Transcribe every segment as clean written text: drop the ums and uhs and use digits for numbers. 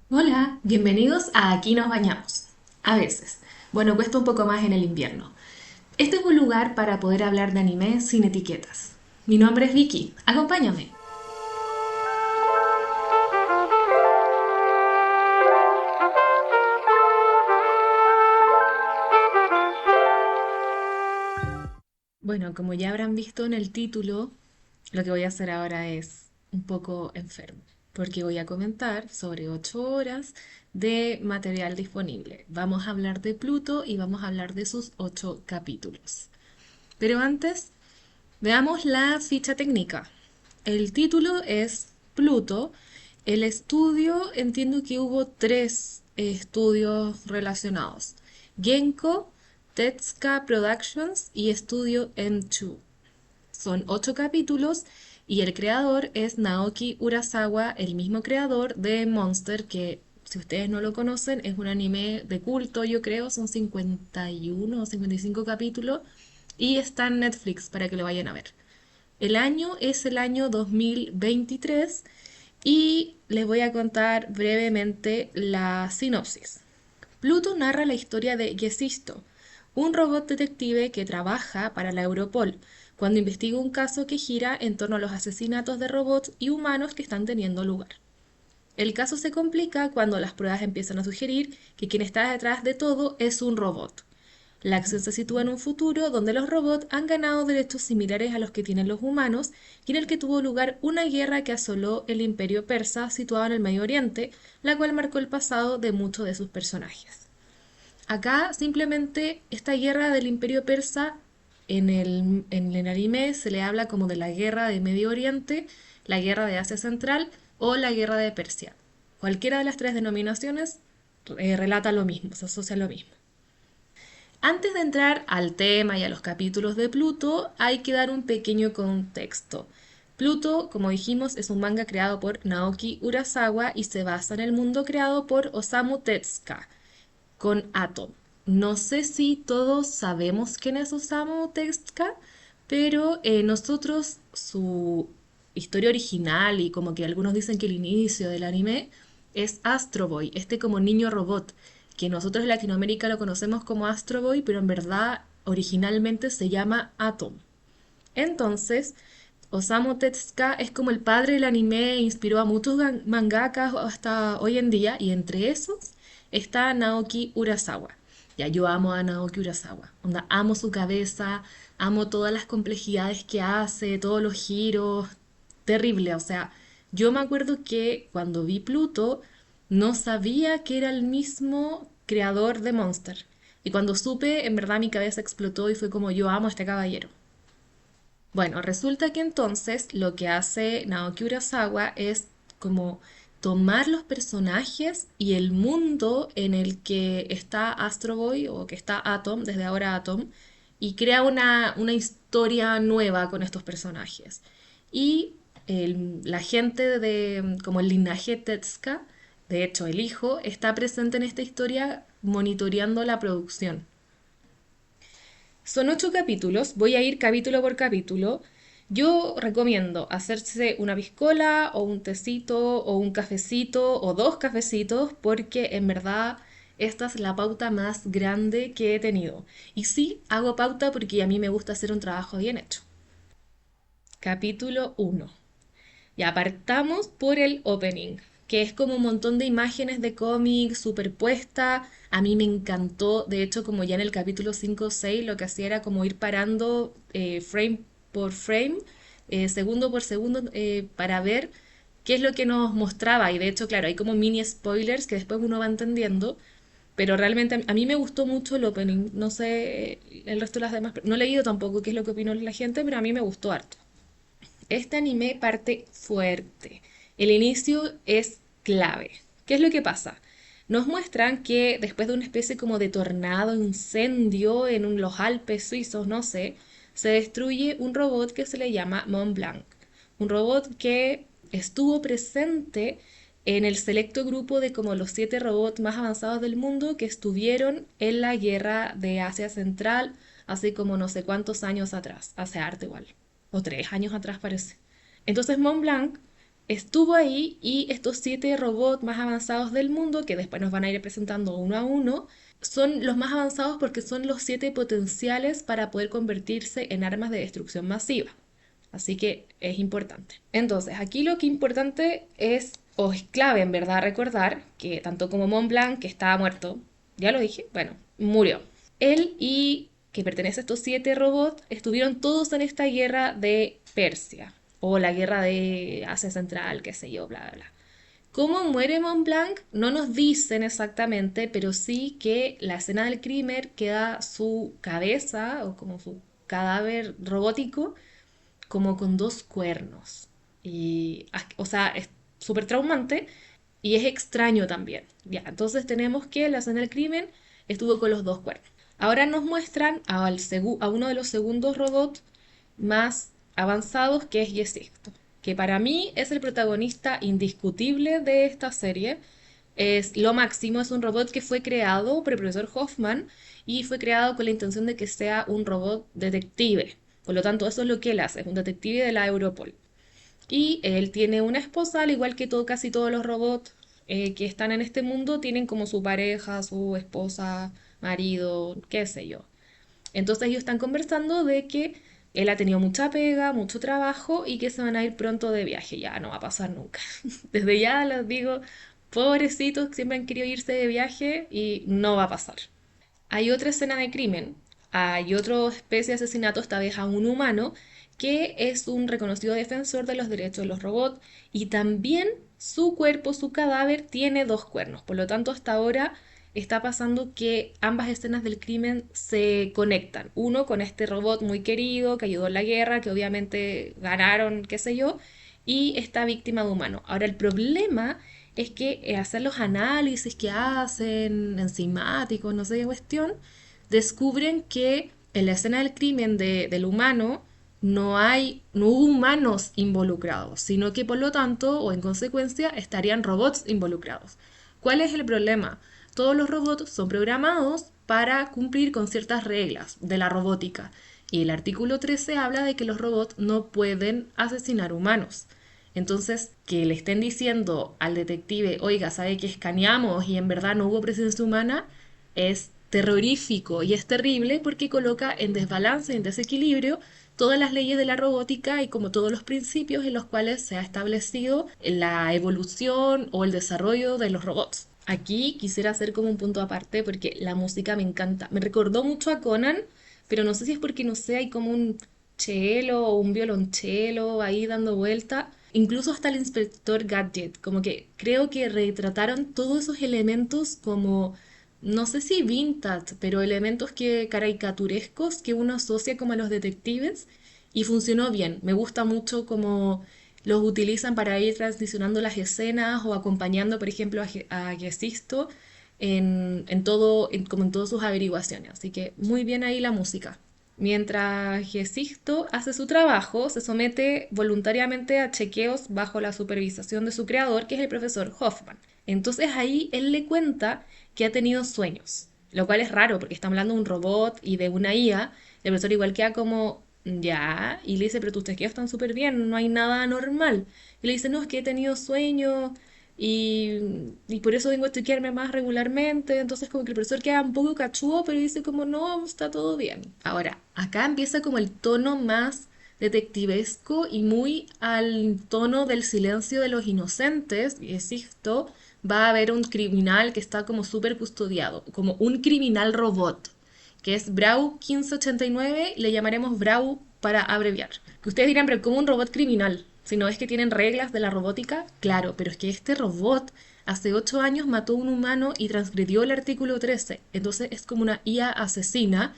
Hola, bienvenidos a Aquí nos bañamos. A veces. Bueno, cuesta un poco más en el invierno. Este es un lugar para poder hablar de anime sin etiquetas. Mi nombre es Vicky, acompáñame. Bueno, como ya habrán visto en el título, lo que voy a hacer ahora es un poco enfermo, porque voy a comentar sobre 8 horas de material disponible. Vamos a hablar de Pluto y vamos a hablar de sus 8 capítulos. Pero antes, veamos la ficha técnica. El título es Pluto. El estudio, entiendo que hubo tres estudios relacionados. Genko, Tetsuka Productions y Estudio M2. Son 8 capítulos y el creador es Naoki Urasawa, el mismo creador de Monster, que si ustedes no lo conocen es un anime de culto, yo creo, son 51 o 55 capítulos y está en Netflix para que lo vayan a ver. El año es el año 2023 y les voy a contar brevemente la sinopsis. Pluto narra la historia de Gesisto, un robot detective que trabaja para la Europol, cuando investiga un caso que gira en torno a los asesinatos de robots y humanos que están teniendo lugar. El caso se complica cuando las pruebas empiezan a sugerir que quien está detrás de todo es un robot. La acción se sitúa en un futuro donde los robots han ganado derechos similares a los que tienen los humanos y en el que tuvo lugar una guerra que asoló el imperio persa situado en el Medio Oriente, la cual marcó el pasado de muchos de sus personajes. Acá simplemente esta guerra del imperio persa en el anime se le habla como de la guerra de Medio Oriente, la guerra de Asia Central o la guerra de Persia. Cualquiera de las tres denominaciones relata lo mismo, se asocia a lo mismo. Antes de entrar al tema y a los capítulos de Pluto, hay que dar un pequeño contexto. Pluto, como dijimos, es un manga creado por Naoki Urasawa y se basa en el mundo creado por Osamu Tezuka, con Atom. No sé si todos sabemos quién es Osamu Tezuka, pero nosotros su historia original y como que algunos dicen que el inicio del anime es Astro Boy, este como niño robot, que nosotros en Latinoamérica lo conocemos como Astro Boy, pero en verdad originalmente se llama Atom. Entonces, Osamu Tezuka es como el padre del anime, e inspiró a muchos mangakas hasta hoy en día, y entre esos está Naoki Urasawa. Ya yo amo a Naoki Urasawa. Onda, amo su cabeza, amo todas las complejidades que hace, todos los giros. Terrible, o sea, yo me acuerdo que cuando vi Pluto no sabía que era el mismo creador de Monster. Y cuando supe, en verdad mi cabeza explotó y fue como yo amo a este caballero. Bueno, resulta que entonces lo que hace Naoki Urasawa es como tomar los personajes y el mundo en el que está Astro Boy o que está Atom, desde ahora Atom, y crea una historia nueva con estos personajes. Y la gente de, como el linaje Tetsuka, de hecho el hijo, está presente en esta historia monitoreando la producción. Son 8 capítulos, voy a ir capítulo por capítulo. Yo recomiendo hacerse una piscola o un tecito o un cafecito o dos cafecitos porque en verdad esta es la pauta más grande que he tenido. Y sí, hago pauta porque a mí me gusta hacer un trabajo bien hecho. Capítulo uno. Y apartamos por el opening, que es como un montón de imágenes de cómics superpuesta. A mí me encantó, de hecho, como ya en el capítulo 5 o 6 lo que hacía era como ir parando frame por frame, segundo por segundo, para ver qué es lo que nos mostraba. Y de hecho, claro, hay como mini spoilers que después uno va entendiendo. Pero realmente a mí me gustó mucho el opening. No sé el resto de las demás. No he leído tampoco qué es lo que opinó la gente, pero a mí me gustó harto. Este anime parte fuerte. El inicio es clave. ¿Qué es lo que pasa? Nos muestran que después de una especie como de tornado, incendio en los Alpes suizos, no sé, se destruye un robot que se le llama Mont Blanc. Un robot que estuvo presente en el selecto grupo de como los 7 robots más avanzados del mundo que estuvieron en la guerra de Asia Central hace como no sé cuántos años atrás, hace arte igual o 3 años atrás parece. Entonces Mont Blanc estuvo ahí y estos 7 robots más avanzados del mundo, que después nos van a ir presentando uno a uno, son los más avanzados porque son los 7 potenciales para poder convertirse en armas de destrucción masiva. Así que es importante. Entonces, aquí lo que es importante es, o es clave en verdad, recordar que tanto como Mont Blanc, que estaba muerto, ya lo dije, bueno, murió. Él y que pertenece a estos 7 robots estuvieron todos en esta guerra de Persia, o la guerra de Asia Central, qué sé yo, bla, bla, bla. ¿Cómo muere Mont Blanc? No nos dicen exactamente, pero sí que la escena del crimen queda su cabeza o como su cadáver robótico como con 2 cuernos. Y, o sea, es súper traumante y es extraño también. Ya, entonces tenemos que la escena del crimen estuvo con los 2 cuernos. Ahora nos muestran a uno de los segundos robots más avanzados, que es Yesisto, que para mí es el protagonista indiscutible de esta serie. Es lo máximo, es un robot que fue creado por el profesor Hoffman y fue creado con la intención de que sea un robot detective. Por lo tanto, eso es lo que él hace, es un detective de la Europol. Y él tiene una esposa, al igual que casi todos los robots que están en este mundo, tienen como su pareja, su esposa, marido, qué sé yo. Entonces ellos están conversando de que él ha tenido mucha pega, mucho trabajo y que se van a ir pronto de viaje. Ya no va a pasar nunca. Desde ya les digo, pobrecitos, siempre han querido irse de viaje y no va a pasar. Hay otra escena de crimen, hay otra especie de asesinato, esta vez a un humano, que es un reconocido defensor de los derechos de los robots y también su cuerpo, su cadáver, tiene 2 cuernos. Por lo tanto, hasta ahora está pasando que ambas escenas del crimen se conectan. Uno con este robot muy querido que ayudó en la guerra, que obviamente ganaron, qué sé yo, y esta víctima de humano. Ahora, el problema es que hacer los análisis que hacen, enzimáticos, no sé qué cuestión, descubren que en la escena del crimen del humano no hubo humanos involucrados, sino que por lo tanto, o en consecuencia, estarían robots involucrados. ¿Cuál es el problema? Todos los robots son programados para cumplir con ciertas reglas de la robótica. Y el artículo 13 habla de que los robots no pueden asesinar humanos. Entonces, que le estén diciendo al detective, oiga, sabe que escaneamos y en verdad no hubo presencia humana, es terrorífico y es terrible porque coloca en desbalance, en desequilibrio, todas las leyes de la robótica y como todos los principios en los cuales se ha establecido la evolución o el desarrollo de los robots. Aquí quisiera hacer como un punto aparte porque la música me encanta. Me recordó mucho a Conan, pero no sé si es porque, no sé, hay como un cello o un violonchelo ahí dando vuelta. Incluso hasta el inspector Gadget, como que creo que retrataron todos esos elementos como, no sé si vintage, pero elementos que caricaturescos que uno asocia como a los detectives y funcionó bien. Me gusta mucho como los utilizan para ir transicionando las escenas o acompañando, por ejemplo, a Gesisto como en todas sus averiguaciones. Así que muy bien ahí la música. Mientras Gesisto hace su trabajo, se somete voluntariamente a chequeos bajo la supervisación de su creador, que es el profesor Hoffman. Entonces ahí él le cuenta que ha tenido sueños, lo cual es raro porque está hablando de un robot y de una IA. El profesor igual queda como, ya, y le dice, pero tus chequeos están súper bien, no hay nada anormal. Y le dice, no, es que he tenido sueños y por eso vengo a chequearme más regularmente. Entonces como que el profesor queda un poco cachudo, pero dice como no, está todo bien. Ahora, acá empieza como el tono más detectivesco y muy al tono del silencio de los inocentes. Y existo, va a haber un criminal que está como súper custodiado, como un criminal robot, que es Brau 1589, le llamaremos Brau para abreviar. Que ustedes dirán, pero ¿cómo un robot criminal? Si no es que tienen reglas de la robótica, claro, pero es que este robot hace 8 años mató a un humano y transgredió el artículo 13. Entonces es como una IA asesina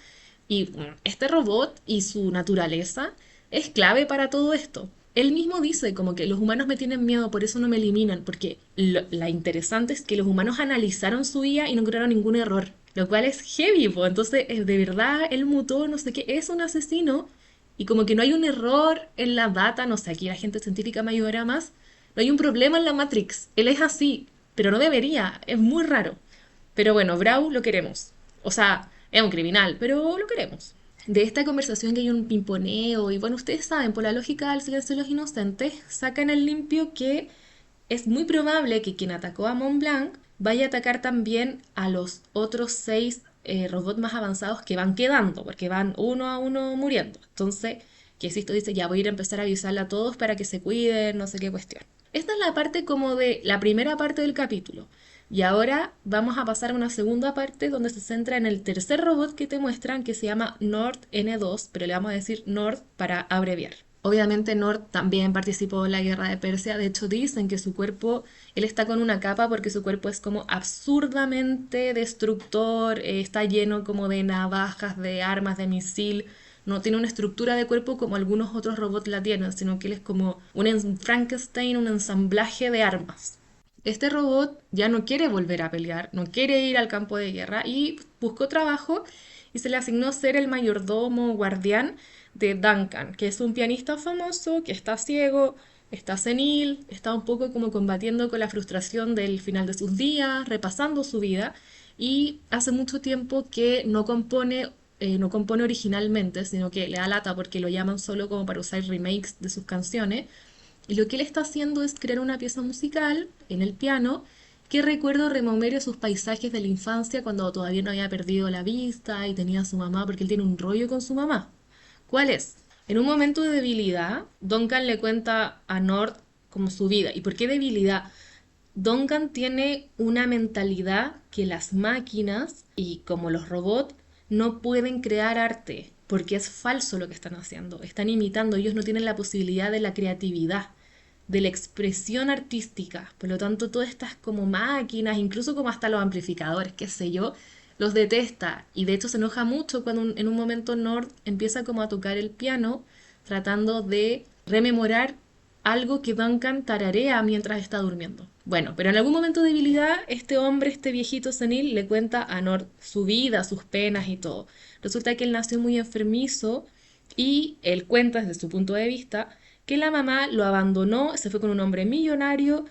y este robot y su naturaleza es clave para todo esto. Él mismo dice como que los humanos me tienen miedo, por eso no me eliminan, porque la interesante es que los humanos analizaron su IA y no encontraron ningún error, lo cual es heavy, po. Entonces de verdad él mutó, no sé qué, es un asesino y como que no hay un error en la data, no sé, aquí la gente científica me ayudará más, no hay un problema en la Matrix, él es así, pero no debería, es muy raro. Pero bueno, Brau lo queremos, o sea, es un criminal, pero lo queremos. de esta conversación que hay un pimponeo y bueno, ustedes saben, por la lógica del silencio de los inocentes, sacan el limpio que es muy probable que quien atacó a Mont Blanc vaya a atacar también a los otros seis robots más avanzados que van quedando, porque van uno a uno muriendo. Entonces, que Sisto dice, ya voy a ir a empezar a avisarle a todos para que se cuiden, no sé qué cuestión. Esta es la parte como de la primera parte del capítulo. Y ahora vamos a pasar a una segunda parte donde se centra en el tercer robot que te muestran, que se llama Nord N2, pero le vamos a decir Nord para abreviar. Obviamente Nord también participó en la guerra de Persia, de hecho dicen que su cuerpo, él está con una capa porque su cuerpo es como absurdamente destructor, está lleno como de navajas, de armas, de misil, no tiene una estructura de cuerpo como algunos otros robots la tienen, sino que él es como un Frankenstein, un ensamblaje de armas. Este robot ya no quiere volver a pelear, no quiere ir al campo de guerra y buscó trabajo y se le asignó ser el mayordomo guardián de Duncan, que es un pianista famoso que está ciego, está senil, está un poco como combatiendo con la frustración del final de sus días, repasando su vida y hace mucho tiempo que no compone originalmente, sino que le da lata porque lo llaman solo como para usar remakes de sus canciones y lo que él está haciendo es crear una pieza musical en el piano que recuerdo rememore sus paisajes de la infancia cuando todavía no había perdido la vista y tenía a su mamá, porque él tiene un rollo con su mamá. ¿Cuál es? En un momento de debilidad, Duncan le cuenta a Nord como su vida. ¿Y por qué debilidad? Duncan tiene una mentalidad que las máquinas y como los robots no pueden crear arte porque es falso lo que están haciendo. Están imitando, ellos no tienen la posibilidad de la creatividad, de la expresión artística. Por lo tanto, todas estas como máquinas, incluso como hasta los amplificadores, qué sé yo, los detesta. Y de hecho se enoja mucho cuando en un momento Nord empieza como a tocar el piano tratando de rememorar algo que Duncan tararea mientras está durmiendo. Bueno, pero en algún momento de debilidad, este hombre, este viejito senil, le cuenta a Nord su vida, sus penas y todo. Resulta que él nació muy enfermizo y él cuenta desde su punto de vista que la mamá lo abandonó, se fue con un hombre millonario,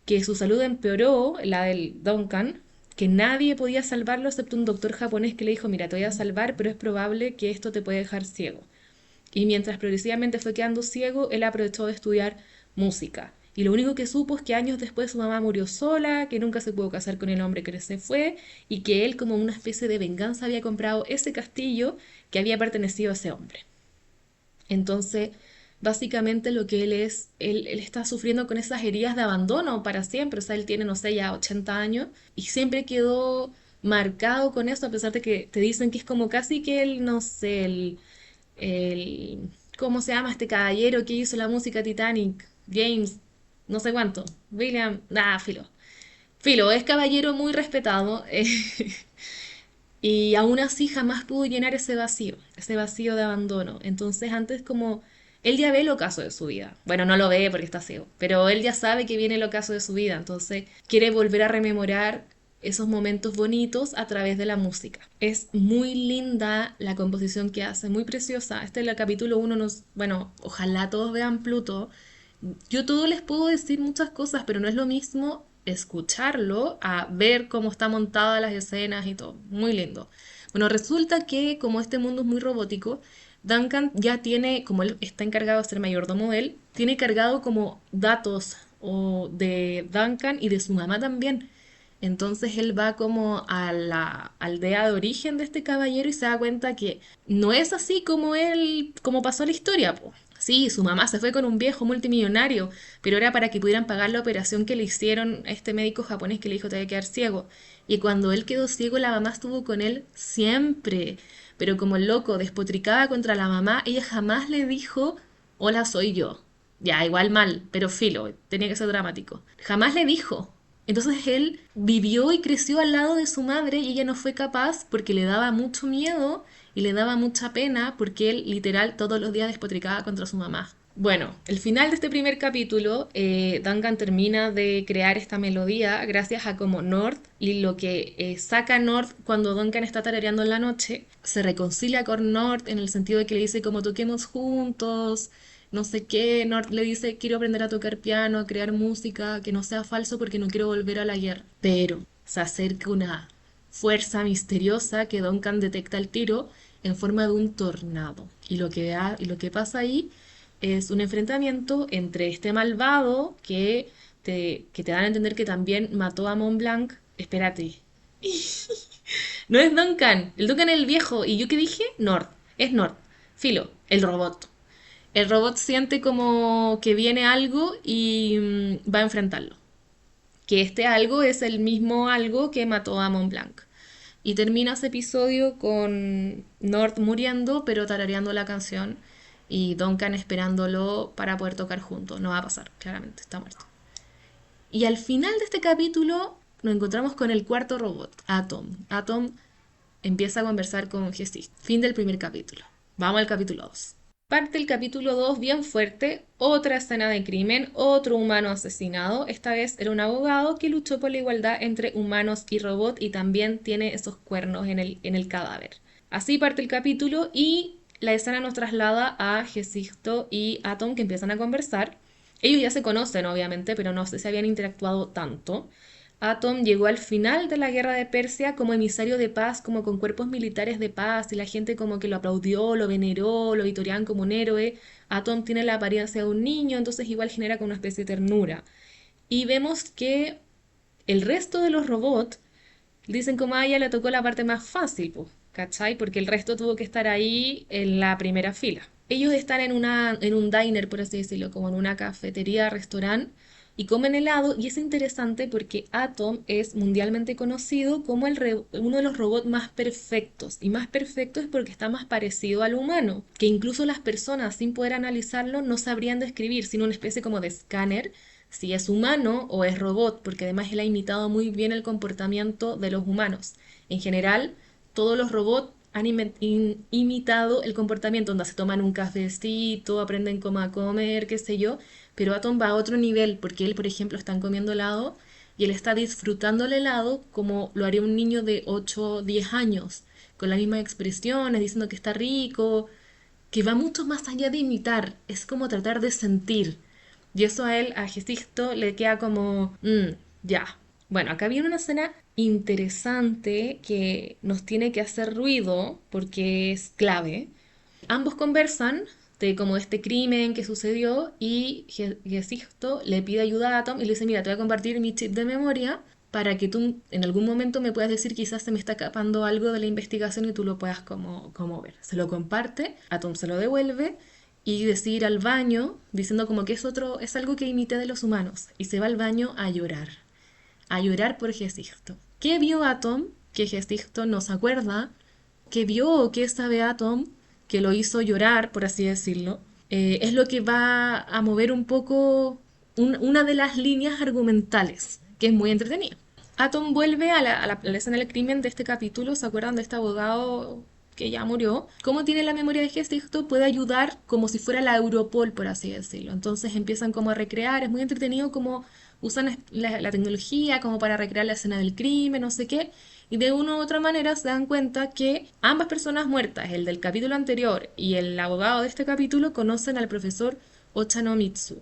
que su salud empeoró, la del Duncan, que nadie podía salvarlo excepto un doctor japonés que le dijo, mira, te voy a salvar, pero es probable que esto te puede dejar ciego. Y mientras progresivamente fue quedando ciego, él aprovechó de estudiar música. Y lo único que supo es que años después su mamá murió sola, que nunca se pudo casar con el hombre que se fue y que él como una especie de venganza había comprado ese castillo que había pertenecido a ese hombre. Entonces, básicamente lo que él es, él está sufriendo con esas heridas de abandono para siempre. O sea, él tiene, no sé, ya 80 años y siempre quedó marcado con eso, a pesar de que te dicen que es como casi que él, no sé, el ¿cómo se llama este caballero que hizo la música Titanic? James, no sé cuánto. William, nada, filo. Filo, es caballero muy respetado. Y aún así jamás pudo llenar ese vacío de abandono. Entonces antes como él ya ve el ocaso de su vida. Bueno, no lo ve porque está ciego, pero él ya sabe que viene el ocaso de su vida. Entonces quiere volver a rememorar esos momentos bonitos a través de la música. Es muy linda la composición que hace, muy preciosa. Este es el capítulo uno nos, bueno, ojalá todos vean Pluto. Yo todo les puedo decir muchas cosas, pero no es lo mismo escucharlo a ver cómo está montada las escenas y todo. Muy lindo. Bueno, resulta que como este mundo es muy robótico, Duncan ya tiene, como él está encargado de ser mayordomo de él, tiene cargado como datos o de Duncan y de su mamá también. Entonces él va como a la aldea de origen de este caballero y se da cuenta que no es así como él, como pasó la historia, po. Sí, su mamá se fue con un viejo multimillonario, pero era para que pudieran pagar la operación que le hicieron a este médico japonés que le dijo te voy a quedar ciego. Y cuando él quedó ciego, la mamá estuvo con él siempre. Pero como el loco despotricaba contra la mamá, ella jamás le dijo, hola, soy yo. Ya, igual mal, pero filo, tenía que ser dramático. Jamás le dijo. Entonces él vivió y creció al lado de su madre y ella no fue capaz porque le daba mucho miedo y le daba mucha pena porque él literal todos los días despotricaba contra su mamá. Bueno, el final de este primer capítulo, Duncan termina de crear esta melodía gracias a como Nord y lo que saca Nord cuando Duncan está tarareando en la noche, se reconcilia con Nord en el sentido de que le dice como toquemos juntos, no sé qué, Nord le dice quiero aprender a tocar piano, a crear música, que no sea falso porque no quiero volver a la guerra. Pero se acerca una fuerza misteriosa que Duncan detecta al tiro en forma de un tornado. Y lo que pasa ahí es un enfrentamiento entre este malvado que te dan a entender que también mató a Mont Blanc. Espérate. No es Duncan. El Duncan es el viejo. ¿Y yo qué dije? Nord. Es Nord. Filo. El robot. El robot siente como que viene algo y va a enfrentarlo. Que este algo es el mismo algo que mató a Mont Blanc. Y termina ese episodio con Nord muriendo, pero tarareando la canción. Y Duncan esperándolo para poder tocar juntos. No va a pasar, claramente, está muerto. Y al final de este capítulo nos encontramos con el cuarto robot, Atom. Atom empieza a conversar con Jessie. Fin del primer capítulo. Vamos al capítulo 2. Parte el capítulo 2 bien fuerte, otra escena de crimen, otro humano asesinado. Esta vez era un abogado que luchó por la igualdad entre humanos y robot y también tiene esos cuernos en el cadáver. Así parte el capítulo y la escena nos traslada a Gesisto y Atom que empiezan a conversar. Ellos ya se conocen, obviamente, pero no sé si habían interactuado tanto. Atom llegó al final de la guerra de Persia como emisario de paz, como con cuerpos militares de paz, y la gente como que lo aplaudió, lo veneró, lo vitoreaban como un héroe. Atom tiene la apariencia de un niño, entonces igual genera como una especie de ternura. Y vemos que el resto de los robots dicen como a ella le tocó la parte más fácil, pues, ¿cachai? Porque el resto tuvo que estar ahí en la primera fila. Ellos están en un diner, por así decirlo, como en una cafetería, restaurante, y comen helado, y es interesante porque Atom es mundialmente conocido como uno de los robots más perfectos, y más perfecto es porque está más parecido al humano, que incluso las personas, sin poder analizarlo, no sabrían describir, sino una especie como de escáner si es humano o es robot, porque además él ha imitado muy bien el comportamiento de los humanos. En general, todos los robots han imitado el comportamiento, donde se toman un cafecito, aprenden cómo a comer, qué sé yo, pero Atom va a otro nivel, porque él, por ejemplo, están comiendo helado y él está disfrutando el helado como lo haría un niño de 8 o 10 años, con las mismas expresiones, diciendo que está rico, que va mucho más allá de imitar, es como tratar de sentir. Y eso a él, a Gesisto, le queda como, ya. Bueno, acá viene una escena interesante que nos tiene que hacer ruido porque es clave. Ambos conversan de como este crimen que sucedió y Gesisto le pide ayuda a Tom y le dice, mira, te voy a compartir mi chip de memoria para que tú en algún momento me puedas decir quizás se me está escapando algo de la investigación y tú lo puedas como ver. Se lo comparte, a Tom se lo devuelve y decide ir al baño diciendo como que es algo que imita de los humanos y se va al baño a llorar por Gesisto. ¿Qué vio Atom? Que Gesisto no se acuerda. ¿Qué vio o qué sabe Atom que lo hizo llorar, por así decirlo? Es lo que va a mover un poco una de las líneas argumentales, que es muy entretenida. Atom vuelve a la escena del crimen de este capítulo. ¿Se acuerdan de este abogado que ya murió? ¿Cómo tiene la memoria de Gesisto? Puede ayudar como si fuera la Europol, por así decirlo. Entonces empiezan como a recrear. Es muy entretenido como usan la tecnología como para recrear la escena del crimen, no sé qué. Y de una u otra manera se dan cuenta que ambas personas muertas, el del capítulo anterior y el abogado de este capítulo, conocen al profesor Ochanomizu,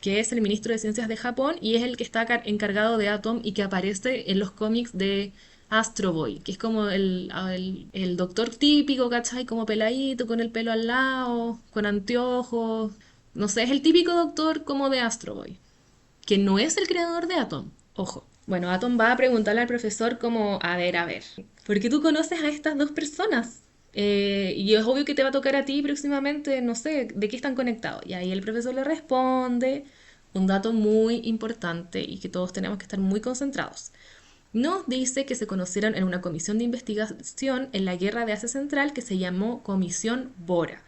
que es el ministro de Ciencias de Japón y es el que está encargado de Atom y que aparece en los cómics de Astro Boy, que es como el doctor típico, ¿cachai? Como peladito, con el pelo al lado, con anteojos. No sé, es el típico doctor como de Astro Boy, que no es el creador de Atom. Ojo. Bueno, Atom va a preguntarle al profesor como, a ver, ¿por qué tú conoces a estas dos personas? Y es obvio que te va a tocar a ti próximamente, no sé, ¿de qué están conectados? Y ahí el profesor le responde un dato muy importante y que todos tenemos que estar muy concentrados. Nos dice que se conocieron en una comisión de investigación en la guerra de Asia Central que se llamó Comisión Bora.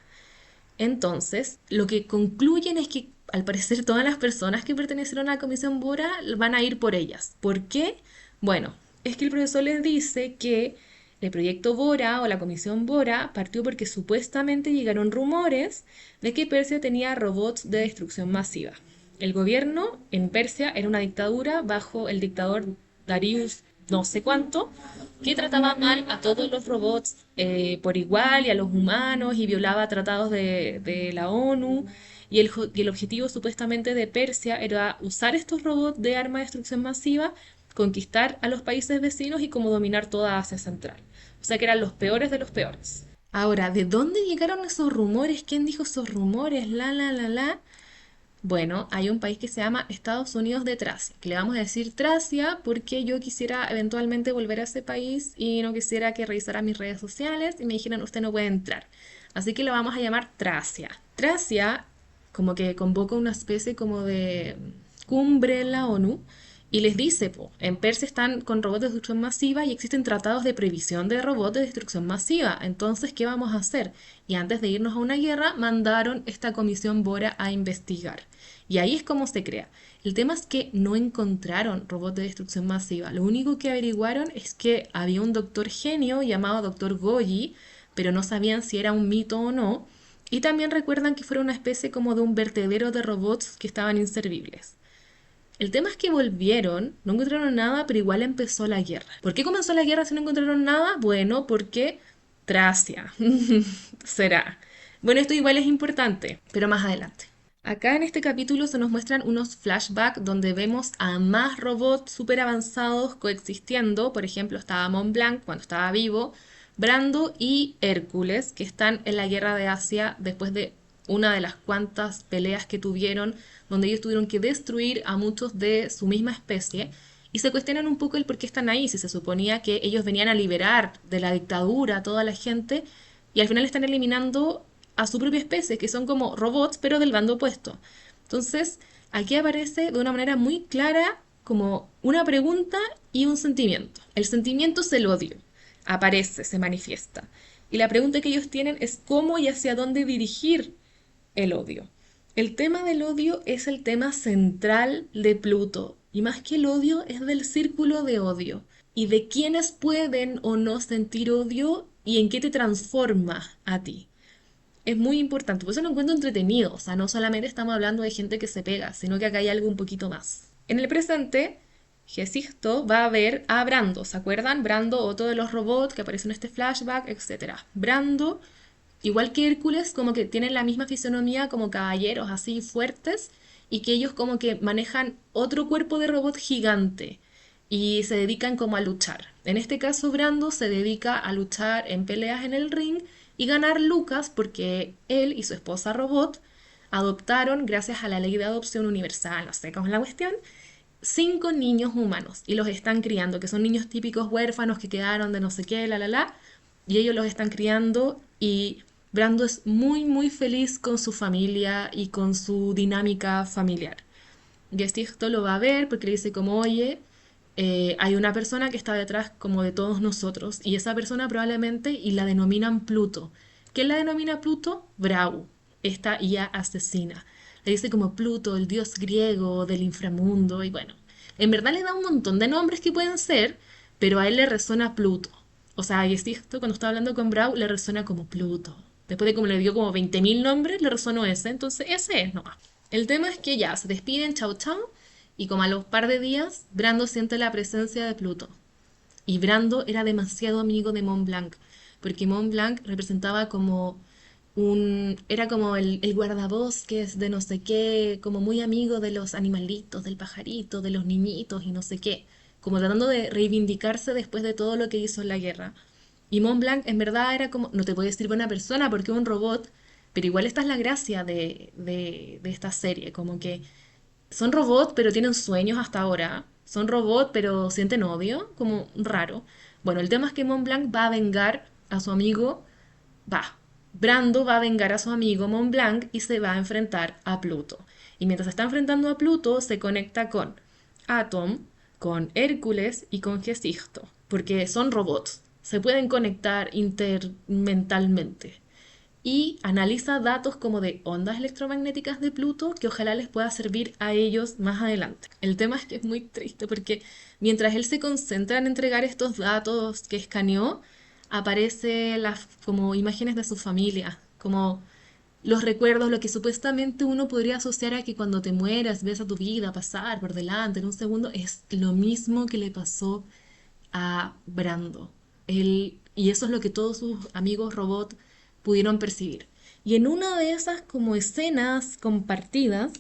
Entonces, lo que concluyen es que al parecer todas las personas que pertenecieron a la Comisión Bora van a ir por ellas. ¿Por qué? Bueno, es que el profesor les dice que el proyecto Bora o la Comisión Bora partió porque supuestamente llegaron rumores de que Persia tenía robots de destrucción masiva. El gobierno en Persia era una dictadura bajo el dictador Darius no sé cuánto, que trataba mal a todos los robots por igual y a los humanos y violaba tratados de la ONU. Y el objetivo supuestamente de Persia era usar estos robots de arma de destrucción masiva, conquistar a los países vecinos y como dominar toda Asia Central. O sea que eran los peores de los peores. Ahora, ¿de dónde llegaron esos rumores? ¿Quién dijo esos rumores? La. Bueno, hay un país que se llama Estados Unidos de Tracia, que le vamos a decir Tracia porque yo quisiera eventualmente volver a ese país y no quisiera que revisara mis redes sociales y me dijeran usted no puede entrar. Así que lo vamos a llamar Tracia. Tracia como que convoca una especie como de cumbre en la ONU y les dice, po, en Persia están con robots de destrucción masiva y existen tratados de previsión de robots de destrucción masiva. Entonces, ¿qué vamos a hacer? Y antes de irnos a una guerra, mandaron esta comisión Bora a investigar. Y ahí es como se crea. El tema es que no encontraron robots de destrucción masiva. Lo único que averiguaron es que había un doctor genio llamado doctor Goyi, pero no sabían si era un mito o no. Y también recuerdan que fuera una especie como de un vertedero de robots que estaban inservibles. El tema es que volvieron, no encontraron nada, pero igual empezó la guerra. ¿Por qué comenzó la guerra si no encontraron nada? Bueno, porque Tracia. Será. Bueno, esto igual es importante, pero más adelante. Acá en este capítulo se nos muestran unos flashbacks donde vemos a más robots súper avanzados coexistiendo. Por ejemplo, estaba Mont Blanc cuando estaba vivo, Brando y Hércules, que están en la guerra de Asia después de una de las cuantas peleas que tuvieron, donde ellos tuvieron que destruir a muchos de su misma especie. Y se cuestionan un poco el por qué están ahí, si se suponía que ellos venían a liberar de la dictadura a toda la gente, y al final están eliminando a su propia especie, que son como robots, pero del bando opuesto. Entonces, aquí aparece de una manera muy clara como una pregunta y un sentimiento. El sentimiento es el odio, aparece, se manifiesta. Y la pregunta que ellos tienen es cómo y hacia dónde dirigir el odio. El tema del odio es el tema central de Pluto, y más que el odio es del círculo de odio, y de quiénes pueden o no sentir odio y en qué te transforma a ti. Es muy importante, por eso lo encuentro entretenido, o sea, no solamente estamos hablando de gente que se pega, sino que acá hay algo un poquito más. En el presente, Gesisto va a ver a Brando, ¿se acuerdan? Brando, otro de los robots que aparece en este flashback, etcétera. Brando, igual que Hércules, como que tienen la misma fisonomía como caballeros así fuertes y que ellos como que manejan otro cuerpo de robot gigante y se dedican como a luchar. En este caso, Brando se dedica a luchar en peleas en el ring y ganar lucas porque él y su esposa robot adoptaron, gracias a la ley de adopción universal, no sé cómo es la cuestión, 5 niños humanos y los están criando, que son niños típicos huérfanos que quedaron de no sé qué, y ellos los están criando y Brando es muy, muy feliz con su familia y con su dinámica familiar. Y esto lo va a ver porque le dice como, oye, hay una persona que está detrás como de todos nosotros y esa persona probablemente y la denominan Pluto. ¿Quién la denomina Pluto? Brau, esta IA asesina. Le dice como Pluto, el dios griego del inframundo y bueno, en verdad le da un montón de nombres que pueden ser, pero a él le resuena Pluto. O sea, y esto cuando está hablando con Brau le resuena como Pluto. Después de como le dio como 20.000 nombres, le resonó ese, entonces ese es nomás. El tema es que ya se despiden, chao chao, y como a los par de días, Brando siente la presencia de Pluto. Y Brando era demasiado amigo de Mont Blanc, porque Mont Blanc representaba como era como el guardabosques de no sé qué, como muy amigo de los animalitos, del pajarito, de los niñitos y no sé qué, como tratando de reivindicarse después de todo lo que hizo en la guerra. Y Mont Blanc en verdad era como, no te puedes decir buena persona porque es un robot, pero igual esta es la gracia de esta serie, como que son robots, pero tienen sueños hasta ahora. Son robots, pero sienten odio, como raro. Bueno, el tema es que Mont Blanc va a vengar a su amigo. Va. Brando va a vengar a su amigo Mont Blanc y se va a enfrentar a Pluto. Y mientras se está enfrentando a Pluto, se conecta con Atom, con Hércules y con Gesisto. Porque son robots. Se pueden conectar intermentalmente y analiza datos como de ondas electromagnéticas de Pluto que ojalá les pueda servir a ellos más adelante. El tema es que es muy triste porque mientras él se concentra en entregar estos datos que escaneó, aparece las como imágenes de su familia, como los recuerdos, lo que supuestamente uno podría asociar a que cuando te mueras ves a tu vida pasar por delante en un segundo, es lo mismo que le pasó a Brando. Y eso es lo que todos sus amigos robot pudieron percibir. Y en una de esas como escenas compartidas,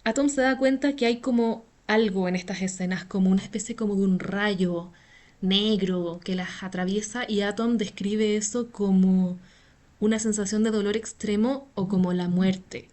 Atom se da cuenta que hay como algo en estas escenas, como una especie como de un rayo negro que las atraviesa y Atom describe eso como una sensación de dolor extremo o como la muerte.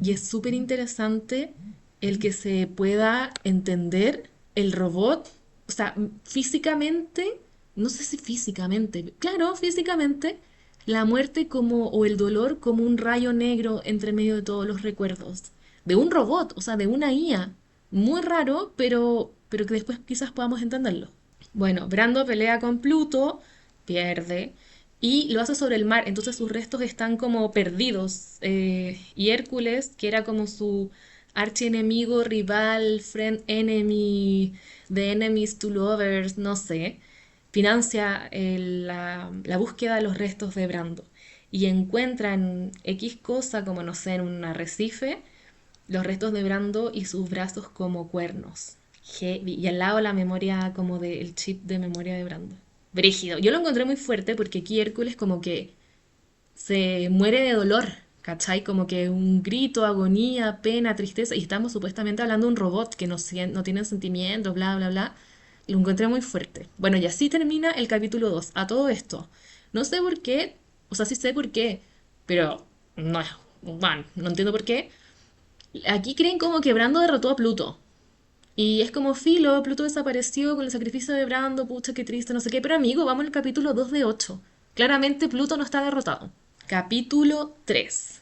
Y es súper interesante el que se pueda entender el robot, o sea, físicamente, no sé si físicamente, claro, físicamente, la muerte como, o el dolor como un rayo negro entre medio de todos los recuerdos. De un robot, o sea, de una IA. Muy raro, pero que después quizás podamos entenderlo. Bueno, Brando pelea con Pluto, pierde, y lo hace sobre el mar, entonces sus restos están como perdidos. Y Hércules, que era como su archienemigo, rival, friend enemy, the enemies to lovers, no sé, financia la búsqueda de los restos de Brando. Y encuentra en X cosa, como no sé, en un arrecife, los restos de Brando y sus brazos como cuernos. Heavy. Y al lado la memoria como del chip de memoria de Brando. Brígido. Yo lo encontré muy fuerte porque aquí Hércules como que se muere de dolor, ¿cachai? Como que un grito, agonía, pena, tristeza. Y estamos supuestamente hablando de un robot que no tiene sentimientos, bla, bla, bla. Lo encontré muy fuerte. Bueno, y así termina el capítulo 2. A todo esto. No sé por qué, o sea, sí sé por qué, pero no, bueno, no entiendo por qué. Aquí creen como que Brando derrotó a Pluto. Y es como filo, Pluto desapareció con el sacrificio de Brando, pucha, qué triste, no sé qué. Pero amigo, vamos al capítulo 2 de 8. Claramente Pluto no está derrotado. Capítulo 3.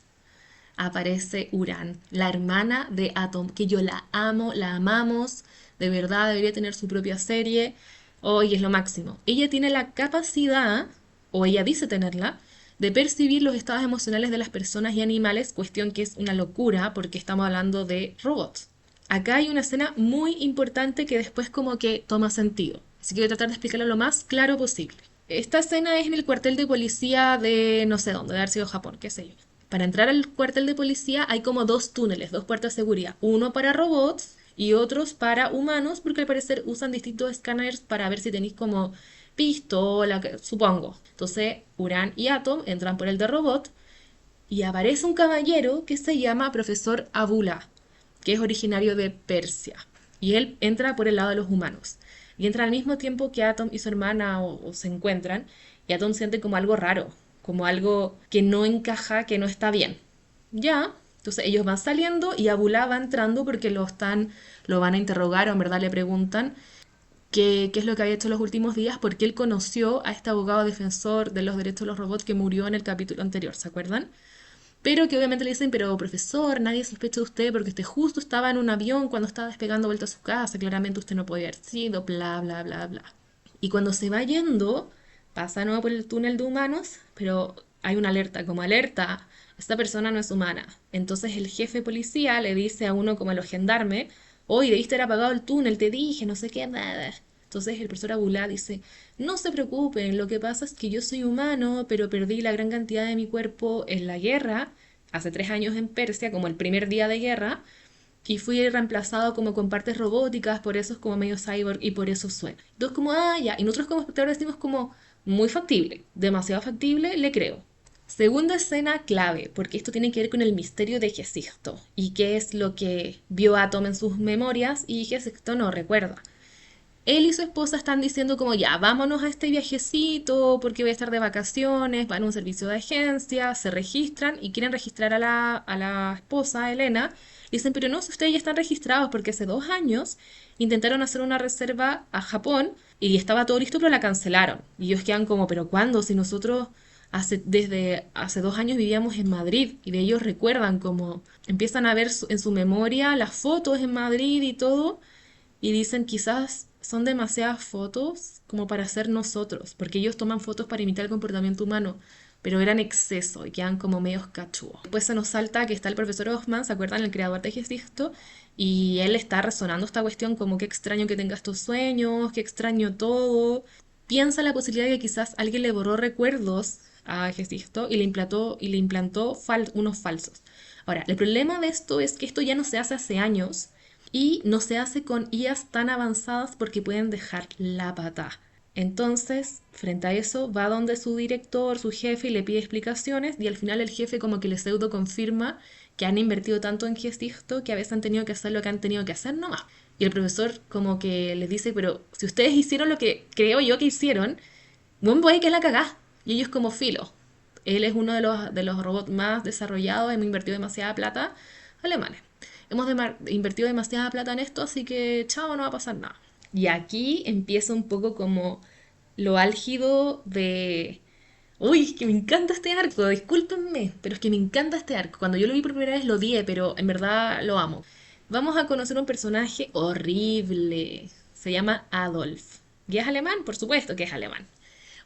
Aparece Uran, la hermana de Atom, que yo la amo, la amamos. De verdad, debería tener su propia serie. Hoy es lo máximo. Ella tiene la capacidad, o ella dice tenerla, de percibir los estados emocionales de las personas y animales, cuestión que es una locura porque estamos hablando de robots. Acá hay una escena muy importante que después como que toma sentido. Así que voy a tratar de explicarlo lo más claro posible. Esta escena es en el cuartel de policía de no sé dónde, de haber sido Japón, qué sé yo. Para entrar al cuartel de policía hay como dos túneles, dos puertas de seguridad. Uno para robots y otros para humanos, porque al parecer usan distintos escáneres para ver si tenéis como pistola, supongo. Entonces, Uran y Atom entran por el de robot y aparece un caballero que se llama Profesor Abula, que es originario de Persia. Y él entra por el lado de los humanos. Y entra al mismo tiempo que Atom y su hermana o se encuentran. Y Atom siente como algo raro, como algo que no encaja, que no está bien. Ya, entonces ellos van saliendo y Abula va entrando porque lo van a interrogar o en verdad le preguntan qué es lo que había hecho los últimos días porque él conoció a este abogado defensor de los derechos de los robots que murió en el capítulo anterior, ¿se acuerdan? Pero que obviamente le dicen, pero profesor, nadie sospecha de usted porque usted justo estaba en un avión cuando estaba despegando vuelta a su casa, claramente usted no podía haber sido, bla, bla, bla, bla. Y cuando se va yendo, pasa de nuevo por el túnel de humanos, pero hay una alerta, como alerta, esta persona no es humana. Entonces el jefe de policía le dice a uno como a los gendarmes, hoy debiste haber apagado el túnel, te dije, no sé qué, nada. Entonces el profesor Abulá dice, no se preocupen, lo que pasa es que yo soy humano, pero perdí la gran cantidad de mi cuerpo en la guerra, hace 3 años en Persia, como el primer día de guerra, y fui reemplazado como con partes robóticas, por eso es como medio cyborg y por eso suena. Entonces como, ah, ya, y nosotros como espectadores decimos como, muy factible, demasiado factible, le creo. Segunda escena clave, porque esto tiene que ver con el misterio de Hesisto y qué es lo que vio Atom en sus memorias y Hesisto no recuerda. Él y su esposa están diciendo como ya, vámonos a este viajecito porque voy a estar de vacaciones, van a un servicio de agencia, se registran y quieren registrar a la esposa, a Elena. Y dicen, pero no, si ustedes ya están registrados porque hace 2 años intentaron hacer una reserva a Japón y estaba todo listo pero la cancelaron. Y ellos quedan como, pero ¿cuándo? Si nosotros desde hace 2 años vivíamos en Madrid y de ellos recuerdan como empiezan a ver en su memoria las fotos en Madrid y todo y dicen quizás son demasiadas fotos como para ser nosotros, porque ellos toman fotos para imitar el comportamiento humano, pero eran exceso y quedan como medios cachúos. Después se nos salta que está el profesor Hoffman, ¿se acuerdan? El creador de Gesisto, y él está resonando esta cuestión como qué extraño que tenga estos sueños, qué extraño todo. Piensa la posibilidad de que quizás alguien le borró recuerdos a Gesisto y le implantó unos falsos. Ahora, el problema de esto es que esto ya no se hace hace años y no se hace con IAs tan avanzadas porque pueden dejar la pata. Entonces, frente a eso, va donde su director, su jefe, y le pide explicaciones y al final el jefe como que le pseudo confirma que han invertido tanto en Gestisto que a veces han tenido que hacer lo que han tenido que hacer nomás. Y el profesor como que les dice, pero si ustedes hicieron lo que creo yo que hicieron, buen voy que la cagá. Y ellos como filo. Él es uno de los robots más desarrollados, hemos invertido demasiada plata, alemanes. Invertido demasiada plata en esto, así que chao, no va a pasar nada. Y aquí empieza un poco como lo álgido de... Uy, es que me encanta este arco, discúlpenme, pero es que me encanta este arco. Cuando yo lo vi por primera vez lo odié, pero en verdad lo amo. Vamos a conocer un personaje horrible. Se llama Adolf. ¿Y es alemán? Por supuesto que es alemán.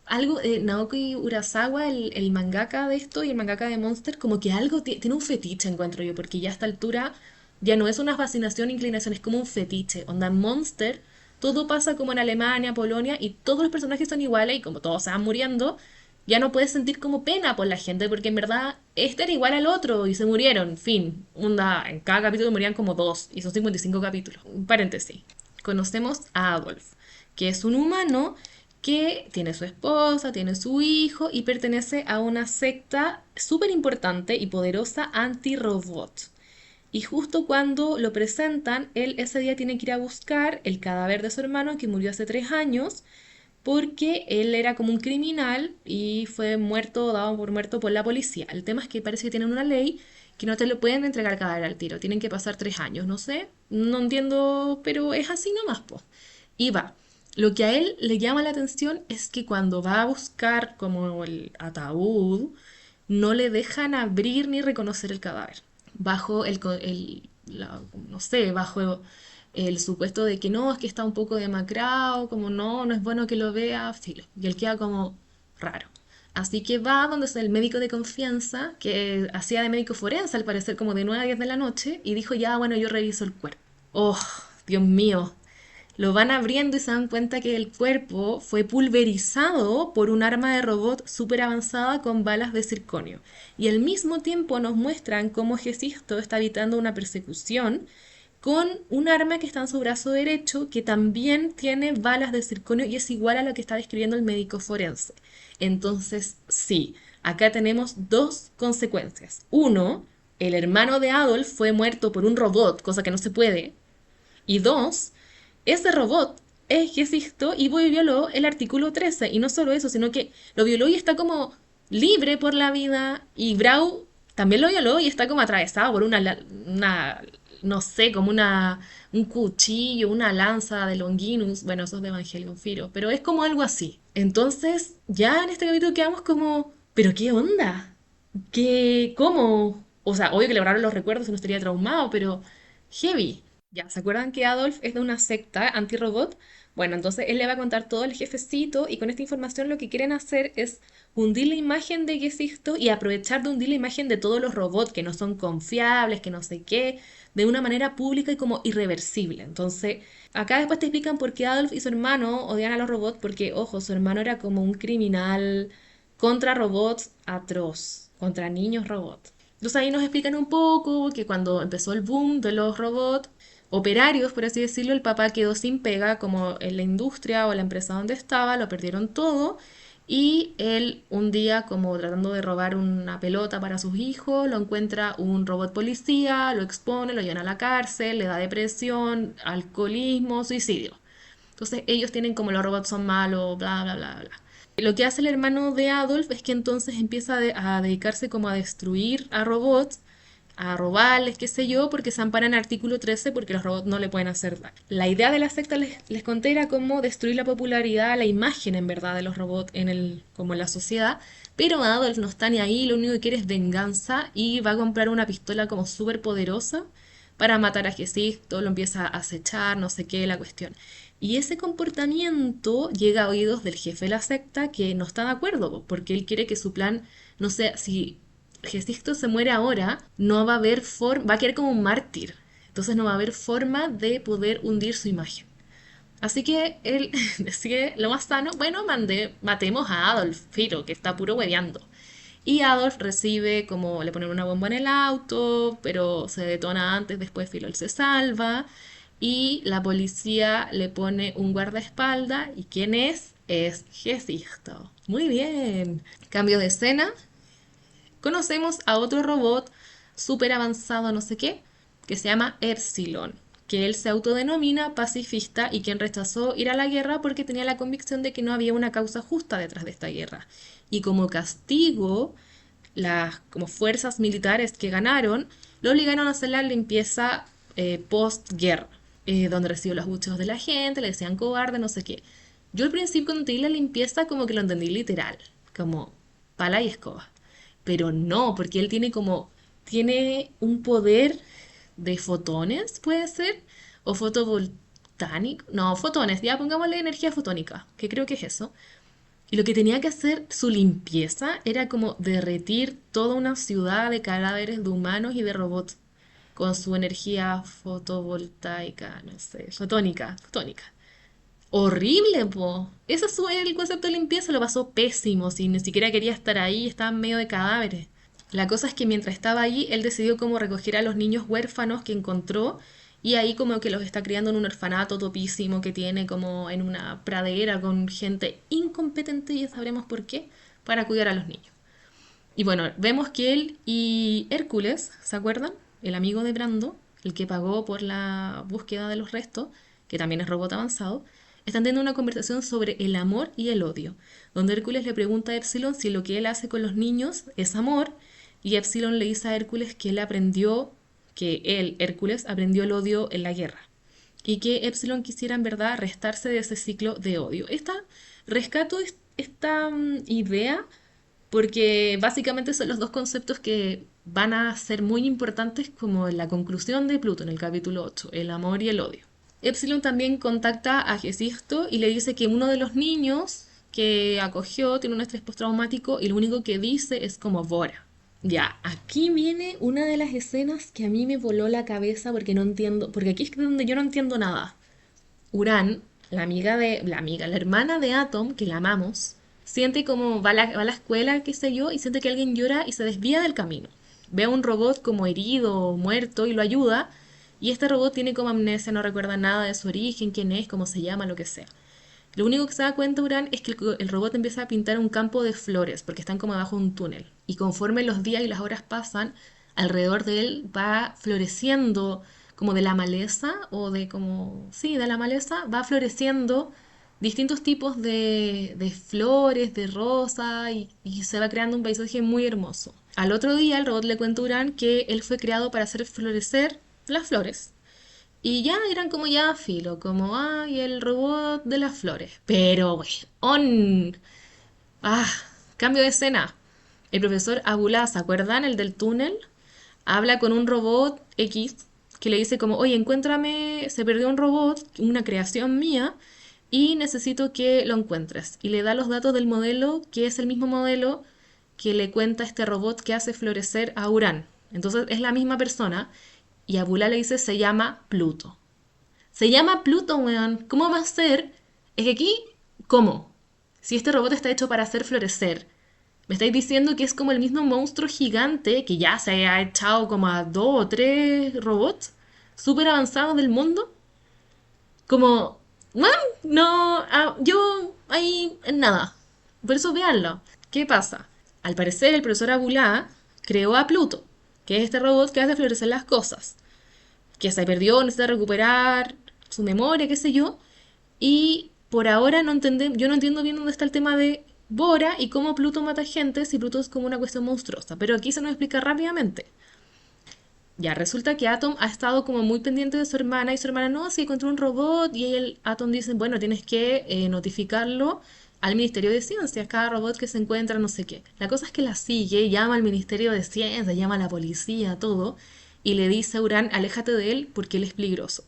Algo, Naoki Urasawa, el mangaka de esto y el mangaka de Monster, como que algo tiene un fetiche, encuentro yo, porque ya a esta altura ya no es una fascinación, inclinación, es como un fetiche. Onda, en Monster, todo pasa como en Alemania, Polonia, y todos los personajes son iguales, y como todos se van muriendo, ya no puedes sentir como pena por la gente, porque en verdad este era igual al otro y se murieron. Fin, onda, en cada capítulo morían como dos, y son 55 capítulos. Un paréntesis. Conocemos a Adolf, que es un humano que tiene su esposa, tiene su hijo y pertenece a una secta súper importante y poderosa anti-robot. Y justo cuando lo presentan, él ese día tiene que ir a buscar el cadáver de su hermano que murió hace 3 años porque él era como un criminal y fue muerto, dado por muerto por la policía. El tema es que parece que tienen una ley que no te lo pueden entregar cadáver al tiro, tienen que pasar 3 años, no sé, no entiendo, pero es así nomás, pues. Y va. Lo que a él le llama la atención es que cuando va a buscar como el ataúd, no le dejan abrir ni reconocer el cadáver. Bajo no sé, bajo el supuesto de que no, es que está un poco demacrado, como no, no es bueno que lo vea, filo. Y él queda como raro. Así que va donde está el médico de confianza, que hacía de médico forense, al parecer como de 9 a 10 de la noche, y dijo, ya, bueno, yo reviso el cuerpo. Oh, Dios mío, lo van abriendo y se dan cuenta que el cuerpo fue pulverizado por un arma de robot súper avanzada con balas de circonio. Y al mismo tiempo nos muestran cómo Gesisto está evitando una persecución con un arma que está en su brazo derecho que también tiene balas de circonio y es igual a lo que está describiendo el médico forense. Entonces, sí, acá tenemos dos consecuencias. Uno, el hermano de Adolf fue muerto por un robot, cosa que no se puede. Y dos, ese robot es que existió y violó el artículo 13. Y no solo eso, sino que lo violó y está como libre por la vida. Y Brau también lo violó y está como atravesado por no sé, como un cuchillo, una lanza de Longinus. Bueno, eso es de Evangelion Firo, pero es como algo así. Entonces, ya en este capítulo quedamos como, ¿pero qué onda? ¿Qué? ¿Cómo? O sea, obvio que le borraron los recuerdos y no estaría traumado, pero heavy. Ya, ¿se acuerdan que Adolf es de una secta anti-robot? Bueno, entonces él le va a contar todo al jefecito y con esta información lo que quieren hacer es hundir la imagen de Gesisto y aprovechar de hundir la imagen de todos los robots que no son confiables, que no sé qué, de una manera pública y como irreversible. Entonces, acá después te explican por qué Adolf y su hermano odian a los robots, porque, ojo, su hermano era como un criminal contra robots atroz, contra niños robots. Entonces ahí nos explican un poco que cuando empezó el boom de los robots, operarios, por así decirlo, el papá quedó sin pega, como en la industria o la empresa donde estaba, lo perdieron todo. Y él un día, como tratando de robar una pelota para sus hijos, lo encuentra un robot policía, lo expone, lo lleva a la cárcel, le da depresión, alcoholismo, suicidio. Entonces ellos tienen como los robots son malos, bla, bla, bla, bla. Lo que hace el hermano de Adolf es que entonces empieza a dedicarse como a destruir a robots, a robarles, qué sé yo, porque se amparan en el artículo 13 porque los robots no le pueden hacer daño. La idea de la secta les conté era como destruir la popularidad, la imagen en verdad de los robots como en la sociedad, pero Adolf no está ni ahí, lo único que quiere es venganza y va a comprar una pistola como súper poderosa para matar a Jesisto, lo empieza a acechar, no sé qué, la cuestión. Y ese comportamiento llega a oídos del jefe de la secta que no está de acuerdo, porque él quiere que su plan, no sé, si Jesisto se muere ahora, no va a haber forma, va a quedar como un mártir. Entonces no va a haber forma de poder hundir su imagen. Así que él decide lo más sano, bueno, matemos a Adolf, Firo, que está puro hueveando. Y Adolf recibe como le ponen una bomba en el auto, pero se detona antes, después Filo él se salva. Y la policía le pone un guardaespaldas. ¿Y quién es? Es Gesisto. Muy bien. Cambio de escena. Conocemos a otro robot súper avanzado, no sé qué, que se llama Epsilon, que él se autodenomina pacifista y quien rechazó ir a la guerra porque tenía la convicción de que no había una causa justa detrás de esta guerra. Y como castigo, las como fuerzas militares que ganaron lo obligaron a hacer la limpieza post-guerra, donde recibió los bucheos de la gente, le decían cobarde, no sé qué. Yo al principio cuando te di la limpieza como que lo entendí literal, como pala y escoba. Pero no, porque él tiene como, tiene un poder de fotones, puede ser, o fotovoltánico, no, fotones, ya pongámosle energía fotónica, que creo que es eso. Y lo que tenía que hacer su limpieza era como derretir toda una ciudad de cadáveres de humanos y de robots con su energía fotovoltaica, no sé, fotónica, fotónica. Horrible, po. Eso es el concepto de limpieza, lo pasó pésimo, si ni siquiera quería estar ahí, estaba en medio de cadáveres. La cosa es que mientras estaba allí, él decidió como recoger a los niños huérfanos que encontró y ahí como que los está criando en un orfanato topísimo que tiene como en una pradera con gente incompetente, y ya sabremos por qué, para cuidar a los niños. Y bueno, vemos que él y Hércules, ¿se acuerdan? El amigo de Brando, el que pagó por la búsqueda de los restos, que también es robot avanzado, están teniendo una conversación sobre el amor y el odio, donde Hércules le pregunta a Epsilon si lo que él hace con los niños es amor, y Epsilon le dice a Hércules que él aprendió, que él, Hércules, aprendió el odio en la guerra, y que Epsilon quisiera en verdad restarse de ese ciclo de odio. Rescato esta idea porque básicamente son los dos conceptos que van a ser muy importantes como en la conclusión de Pluto en el capítulo 8, el amor y el odio. Epsilon también contacta a Gesisto y le dice que uno de los niños que acogió tiene un estrés postraumático y lo único que dice es como Bora. Ya, aquí viene una de las escenas que a mí me voló la cabeza porque no entiendo, porque aquí es donde yo no entiendo nada. Uran, la hermana de Atom, que la amamos, siente como va a la escuela, qué sé yo, y siente que alguien llora y se desvía del camino. Ve a un robot como herido o muerto y lo ayuda, y este robot tiene como amnesia, no recuerda nada de su origen, quién es, cómo se llama, lo que sea. Lo único que se da cuenta Uran es que el robot empieza a pintar un campo de flores, porque están como abajo de un túnel. Y conforme los días y las horas pasan, alrededor de él va floreciendo como de la maleza, o de como, sí, de la maleza, va floreciendo distintos tipos de flores, de rosa, y se va creando un paisaje muy hermoso. Al otro día el robot le cuenta a Uran que él fue creado para hacer florecer las flores, y ya eran como ya filo, como, ay, el robot de las flores. Pero, weón, ah, cambio de escena. El profesor Abulá, ¿se acuerdan? El del túnel. Habla con un robot X que le dice como, oye, encuéntrame, se perdió un robot, una creación mía, y necesito que lo encuentres. Y le da los datos del modelo, que es el mismo modelo que le cuenta este robot que hace florecer a Urán. Entonces es la misma persona, y Abulá le dice, se llama Pluto. Se llama Pluto, weón. ¿Cómo va a ser? Es que aquí, ¿cómo? Si este robot está hecho para hacer florecer, me estáis diciendo que es como el mismo monstruo gigante que ya se ha echado como a dos o tres robots súper avanzados del mundo. Como, weón, no, yo ahí en nada. Por eso véanlo. ¿Qué pasa? Al parecer el profesor Abulá creó a Pluto, que es este robot que hace florecer las cosas, que se perdió, necesita recuperar su memoria, qué sé yo. Y por ahora yo no entiendo bien dónde está el tema de Bora y cómo Pluto mata gente si Pluto es como una cuestión monstruosa. Pero aquí se nos explica rápidamente. Ya resulta que Atom ha estado como muy pendiente de su hermana y su hermana no, si encontró un robot y el Atom dice, bueno, tienes que notificarlo al Ministerio de Ciencias, cada robot que se encuentra, no sé qué. La cosa es que la sigue, llama al Ministerio de Ciencias, llama a la policía, todo, y le dice a Uran, aléjate de él porque él es peligroso.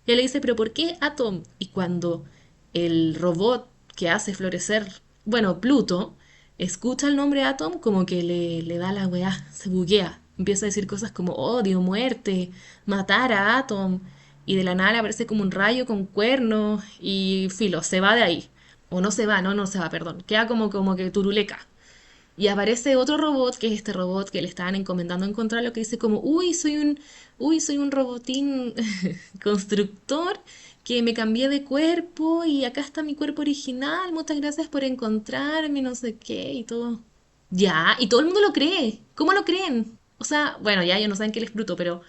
Y él le dice, pero ¿por qué Atom? Y cuando el robot que hace florecer, bueno, Pluto, escucha el nombre Atom, como que le da la weá, se buguea. Empieza a decir cosas como odio, muerte, matar a Atom. Y de la nada le aparece como un rayo con cuernos y filo, se va de ahí. O no se va, no se va, perdón. Queda como que turuleca. Y aparece otro robot, que es este robot que le estaban encomendando encontrar, lo que dice como, uy, soy un robotín constructor que me cambié de cuerpo y acá está mi cuerpo original, muchas gracias por encontrarme, no sé qué, y todo. Ya, y todo el mundo lo cree. ¿Cómo lo creen? O sea, bueno, ya ellos no saben que él es Pluto, pero,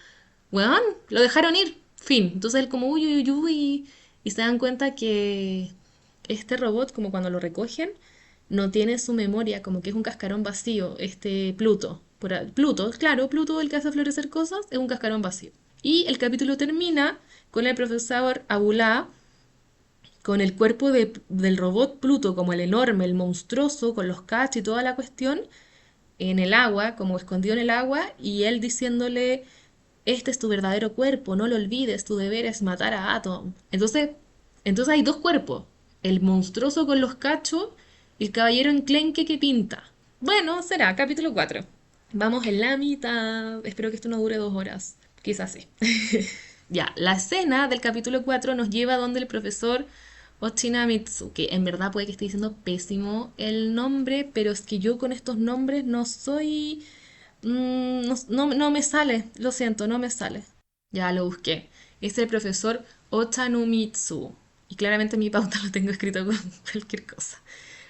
weón, lo dejaron ir. Fin. Entonces él como, y se dan cuenta que este robot, como cuando lo recogen, no tiene su memoria, como que es un cascarón vacío, este Pluto. Pluto, claro, Pluto, el que hace florecer cosas, es un cascarón vacío. Y el capítulo termina con el profesor Abulá, con el cuerpo del robot Pluto, como el enorme, el monstruoso, con los cachos y toda la cuestión, en el agua, como escondido en el agua, y él diciéndole, este es tu verdadero cuerpo, no lo olvides, tu deber es matar a Atom. Entonces hay dos cuerpos, el monstruoso con los cachos y el caballero enclenque que pinta. Bueno, será capítulo 4. Vamos en la mitad, espero que esto no dure 2 horas, quizás sí. Ya, la escena del capítulo 4 nos lleva a donde el profesor Ochinamitsu, que en verdad puede que esté diciendo pésimo el nombre, pero es que yo con estos nombres no soy... no me sale, lo siento, no me sale. Ya lo busqué. Es el profesor Ochanumitsu. Y claramente mi pauta lo tengo escrito con cualquier cosa.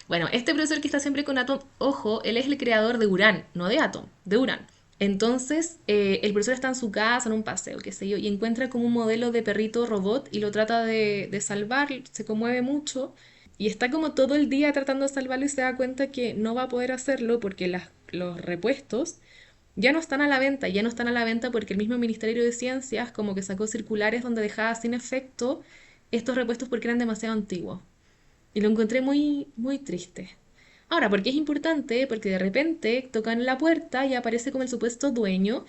Bueno, este profesor que está siempre con Atom, ojo, él es el creador de Uran, no de Atom, de Uran. Entonces, el profesor está en su casa, en un paseo, qué sé yo, y encuentra como un modelo de perrito robot y lo trata de salvar, se conmueve mucho y está como todo el día tratando de salvarlo y se da cuenta que no va a poder hacerlo porque los repuestos ya no están a la venta, ya no están a la venta porque el mismo Ministerio de Ciencias como que sacó circulares donde dejaba sin efecto estos repuestos porque eran demasiado antiguos. Y lo encontré muy, muy triste. Ahora, ¿por qué es importante? Porque de repente tocan la puerta y aparece como el supuesto dueño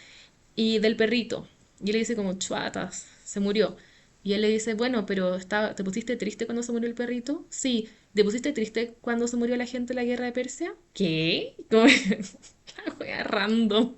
y del perrito. Y él le dice como, chuatas, se murió. Y él le dice, bueno, pero ¿te pusiste triste cuando se murió el perrito? Sí. ¿Te pusiste triste cuando se murió la gente en la guerra de Persia? ¿Qué? Como la wea random.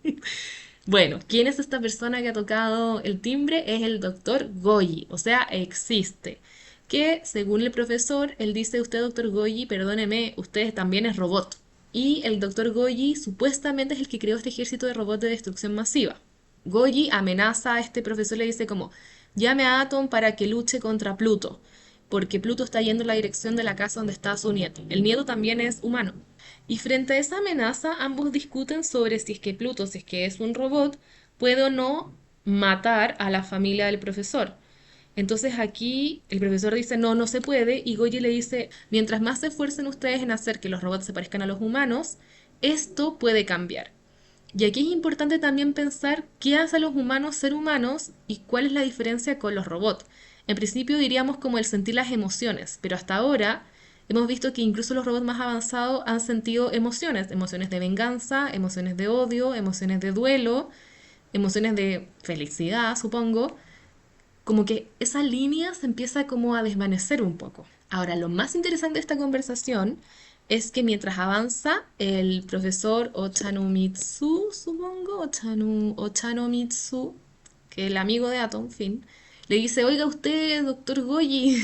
Bueno, ¿quién es esta persona que ha tocado el timbre? Es el doctor Goyi, o sea, existe. Que según el profesor, él dice, usted, doctor Goyi, perdóneme, usted también es robot. Y el doctor Goyi supuestamente es el que creó este ejército de robots de destrucción masiva. Goyi amenaza a este profesor, le dice como, llame a Atom para que luche contra Pluto, porque Pluto está yendo en la dirección de la casa donde está su nieto. El nieto también es humano. Y frente a esa amenaza, ambos discuten sobre si es que Pluto, si es que es un robot, puede o no matar a la familia del profesor. Entonces aquí el profesor dice, no, no se puede, y Goyi le dice, mientras más se esfuercen ustedes en hacer que los robots se parezcan a los humanos, esto puede cambiar. Y aquí es importante también pensar qué hace a los humanos ser humanos y cuál es la diferencia con los robots. En principio diríamos como el sentir las emociones, pero hasta ahora hemos visto que incluso los robots más avanzados han sentido emociones, emociones de venganza, emociones de odio, emociones de duelo, emociones de felicidad, supongo. Como que esa línea se empieza como a desvanecer un poco. Ahora, lo más interesante de esta conversación es que mientras avanza, el profesor Ochanomizu, supongo, Ochanomizu, que el amigo de Atom, fin, le dice, oiga usted, doctor Goyi,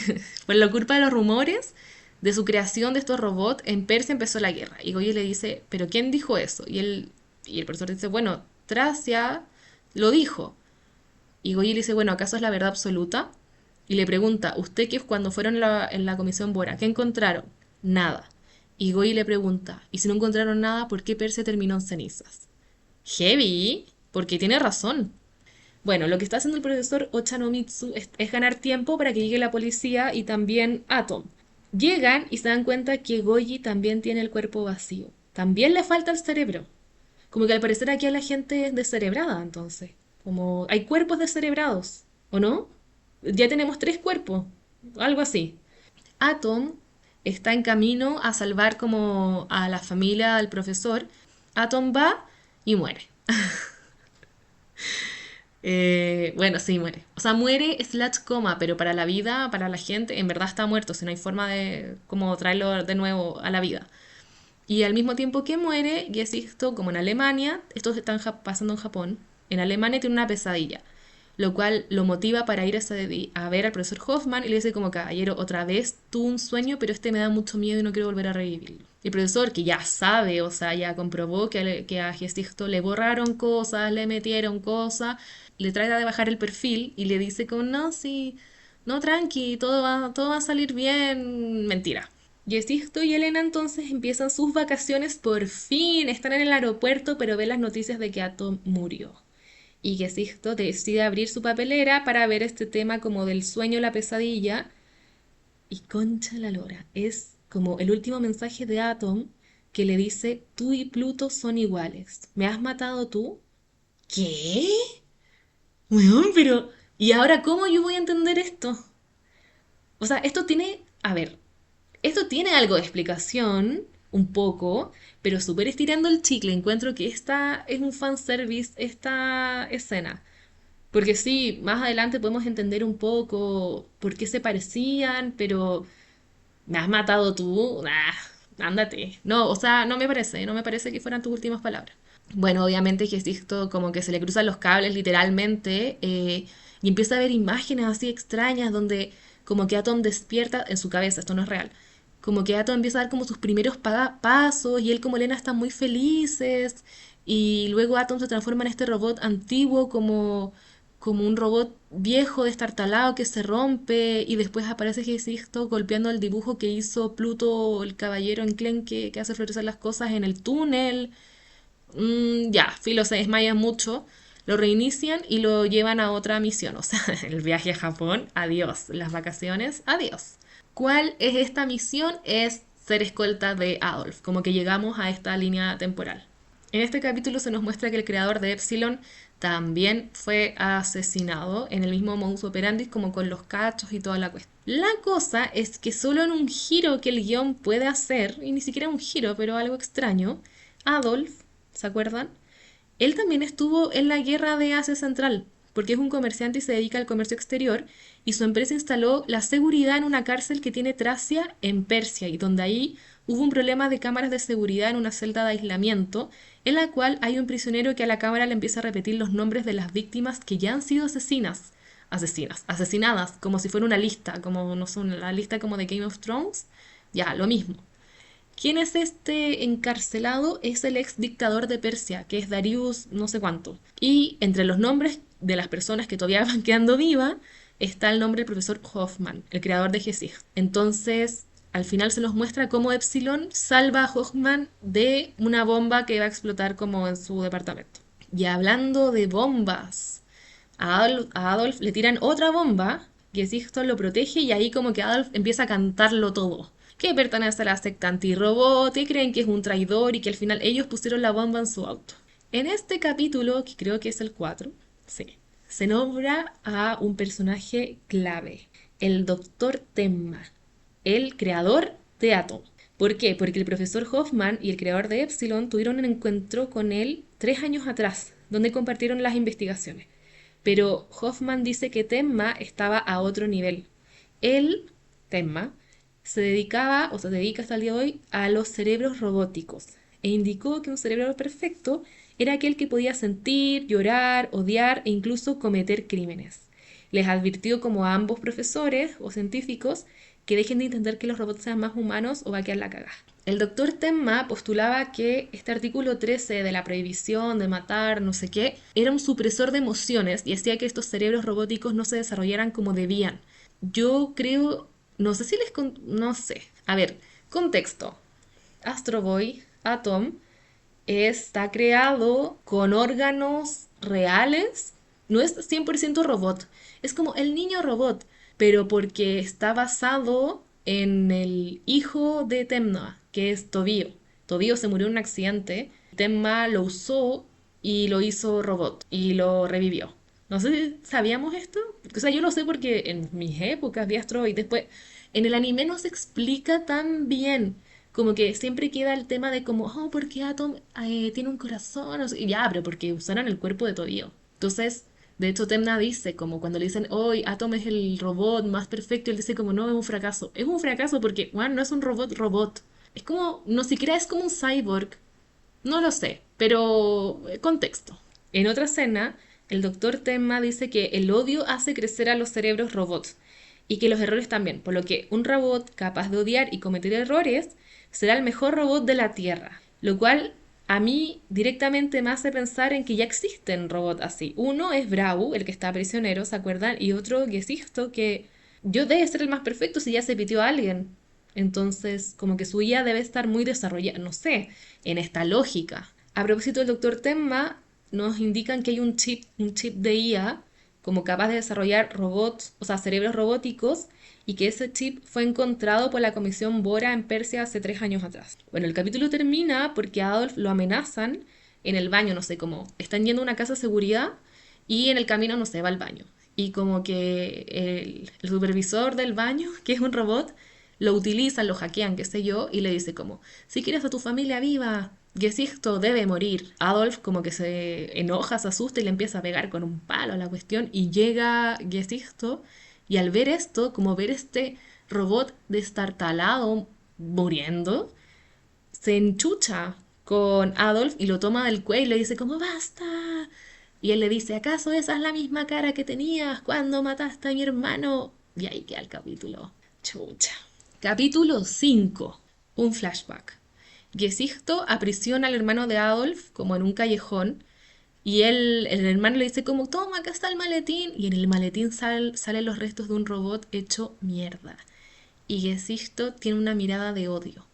por la culpa de los rumores de su creación de estos robots, en Persia empezó la guerra. Y Goyi le dice, ¿pero quién dijo eso? Y el profesor dice, bueno, Tracia lo dijo. Y Goyi le dice, bueno, ¿acaso es la verdad absoluta? Y le pregunta, ¿usted qué es cuando fueron en la comisión Bora? ¿Qué encontraron? Nada. Y Goyi le pregunta, ¿y si no encontraron nada, por qué Persia terminó en cenizas? Heavy, porque tiene razón. Bueno, lo que está haciendo el profesor Ochanomizu es ganar tiempo para que llegue la policía y también Atom. Llegan y se dan cuenta que Goyi también tiene el cuerpo vacío. También le falta el cerebro. Como que al parecer aquí a la gente es descerebrada, entonces. Como hay cuerpos descerebrados, ¿o no? Ya tenemos 3 cuerpos, algo así. Atom está en camino a salvar como a la familia del profesor. Atom va y muere. Bueno, sí, muere. O sea, muere slash coma, pero para la vida, para la gente, en verdad está muerto, si no hay forma de como traerlo de nuevo a la vida. Y al mismo tiempo que muere, y es esto como en Alemania, esto está pasando en Japón, en Alemania tiene una pesadilla, lo cual lo motiva para ir a ver al profesor Hoffman y le dice como, caballero, otra vez tuve un sueño, pero este me da mucho miedo y no quiero volver a revivirlo. Y el profesor, que ya sabe, o sea, ya comprobó que a Gestisto le borraron cosas, le metieron cosas, le trata de bajar el perfil y le dice como, no, sí, no, tranqui, todo va a salir bien. Mentira. Yesisto y Elena entonces empiezan sus vacaciones por fin, están en el aeropuerto, pero ven las noticias de que Atom murió. Y Yesisto decide abrir su papelera para ver este tema como del sueño, la pesadilla. Y concha la lora, es como el último mensaje de Atom que le dice, tú y Pluto son iguales. ¿Me has matado tú? ¿Qué? Weón, pero... ¿Y ahora cómo yo voy a entender esto? O sea, esto tiene... A ver, esto tiene algo de explicación, un poco, pero súper estirando el chicle. Encuentro que esta es un fanservice, esta escena. Porque sí, más adelante podemos entender un poco por qué se parecían, pero ¿me has matado tú? Ah, ándate. No, o sea, no me parece que fueran tus últimas palabras. Bueno, obviamente Jesucristo como que se le cruzan los cables literalmente y empieza a ver imágenes así extrañas donde como que Atom despierta en su cabeza, esto no es real, como que Atom empieza a dar como sus primeros pasos y él como Elena están muy felices y luego Atom se transforma en este robot antiguo como un robot viejo destartalado que se rompe y después aparece Jesucristo golpeando el dibujo que hizo Pluto, el caballero enclenque que hace florecer las cosas en el túnel. Ya, Filo se desmaya mucho, lo reinician y lo llevan a otra misión. O sea, el viaje a Japón, adiós. Las vacaciones, adiós. ¿Cuál es esta misión? Es ser escolta de Adolf, como que llegamos a esta línea temporal. En este capítulo se nos muestra que el creador de Epsilon también fue asesinado en el mismo modus operandi como con los cachos y toda la cuestión. La cosa es que solo en un giro que el guión puede hacer, y ni siquiera un giro, pero algo extraño, Adolf, ¿se acuerdan? Él también estuvo en la guerra de Asia Central, porque es un comerciante y se dedica al comercio exterior, y su empresa instaló la seguridad en una cárcel que tiene Tracia en Persia, y donde ahí hubo un problema de cámaras de seguridad en una celda de aislamiento, en la cual hay un prisionero que a la cámara le empieza a repetir los nombres de las víctimas que ya han sido asesinadas, como si fuera una lista, como no son la lista como de Game of Thrones, ya, lo mismo. ¿Quién es este encarcelado? Es el ex dictador de Persia, que es Darius no sé cuánto. Y entre los nombres de las personas que todavía van quedando vivas está el nombre del profesor Hoffman, el creador de Gesig. Entonces, al final se nos muestra cómo Epsilon salva a Hoffman de una bomba que va a explotar como en su departamento. Y hablando de bombas, a Adolf le tiran otra bomba, Gesichter lo protege y ahí como que Adolf empieza a cantarlo todo. Que pertenece a la secta antirrobot, que creen que es un traidor y que al final ellos pusieron la bomba en su auto. En este capítulo, que creo que es el 4, sí, se nombra a un personaje clave, el Doctor Tenma, el creador de Atom. ¿Por qué? Porque el profesor Hoffman y el creador de Epsilon tuvieron un encuentro con él 3 años atrás, donde compartieron las investigaciones. Pero Hoffman dice que Tenma estaba a otro nivel. Él, Tenma, se dedicaba, o se dedica hasta el día de hoy, a los cerebros robóticos. E indicó que un cerebro perfecto era aquel que podía sentir, llorar, odiar e incluso cometer crímenes. Les advirtió como a ambos profesores o científicos que dejen de intentar que los robots sean más humanos o va a quedar la cagada. El doctor Tenma postulaba que este artículo 13 de la prohibición de matar, no sé qué, era un supresor de emociones y hacía que estos cerebros robóticos no se desarrollaran como debían. Yo creo, no sé si no sé. A ver, contexto. Astro Boy, Atom, está creado con órganos reales. No es 100% robot. Es como el niño robot, pero porque está basado en el hijo de Temna, que es Tobio. Tobio se murió en un accidente. Temma lo usó y lo hizo robot y lo revivió. No sé si sabíamos esto. O sea, yo lo sé porque en mis épocas vi Astro y después en el anime no se explica tan bien. Como que siempre queda el tema de como, oh, ¿por qué Atom tiene un corazón? O sea, y ya, pero porque usaron el cuerpo de Tobio. Entonces, de hecho, Temna dice, como cuando le dicen, hoy Atom es el robot más perfecto, él dice como, no, es un fracaso. Es un fracaso porque, bueno, no es un robot. Es como, no siquiera es como un cyborg. No lo sé, pero contexto. En otra escena, el doctor Tenma dice que el odio hace crecer a los cerebros robots y que los errores también, por lo que un robot capaz de odiar y cometer errores será el mejor robot de la Tierra, lo cual a mí directamente me hace pensar en que ya existen robots así. Uno es Brau, el que está prisionero, ¿se acuerdan? Y otro, Gesisto, que yo debe ser el más perfecto si ya se pitió a alguien. Entonces, como que su IA debe estar muy desarrollada, no sé, en esta lógica. A propósito del doctor Tenma, nos indican que hay un chip de IA como capaz de desarrollar robots, o sea, cerebros robóticos, y que ese chip fue encontrado por la Comisión Bora en Persia hace 3 años atrás. Bueno, el capítulo termina porque a Adolf lo amenazan en el baño, no sé cómo. Están yendo a una casa de seguridad y en el camino, no sé, va al baño. Y como que el supervisor del baño, que es un robot, lo utilizan, lo hackean, qué sé yo, y le dice como, si quieres a tu familia viva, Gesisto debe morir. Adolf como que se enoja, se asusta y le empieza a pegar con un palo a la cuestión y llega Gesisto y al ver esto, como ver este robot destartalado muriendo, se enchucha con Adolf y lo toma del cuello y le dice como basta. Y él le dice, ¿acaso esa es la misma cara que tenías cuando mataste a mi hermano? Y ahí queda el capítulo. Chucha. Capítulo 5. Un flashback. Gesisto aprisiona al hermano de Adolf como en un callejón y el hermano le dice como, toma, acá está el maletín. Y en el maletín salen los restos de un robot hecho mierda. Y Gesisto tiene una mirada de odio,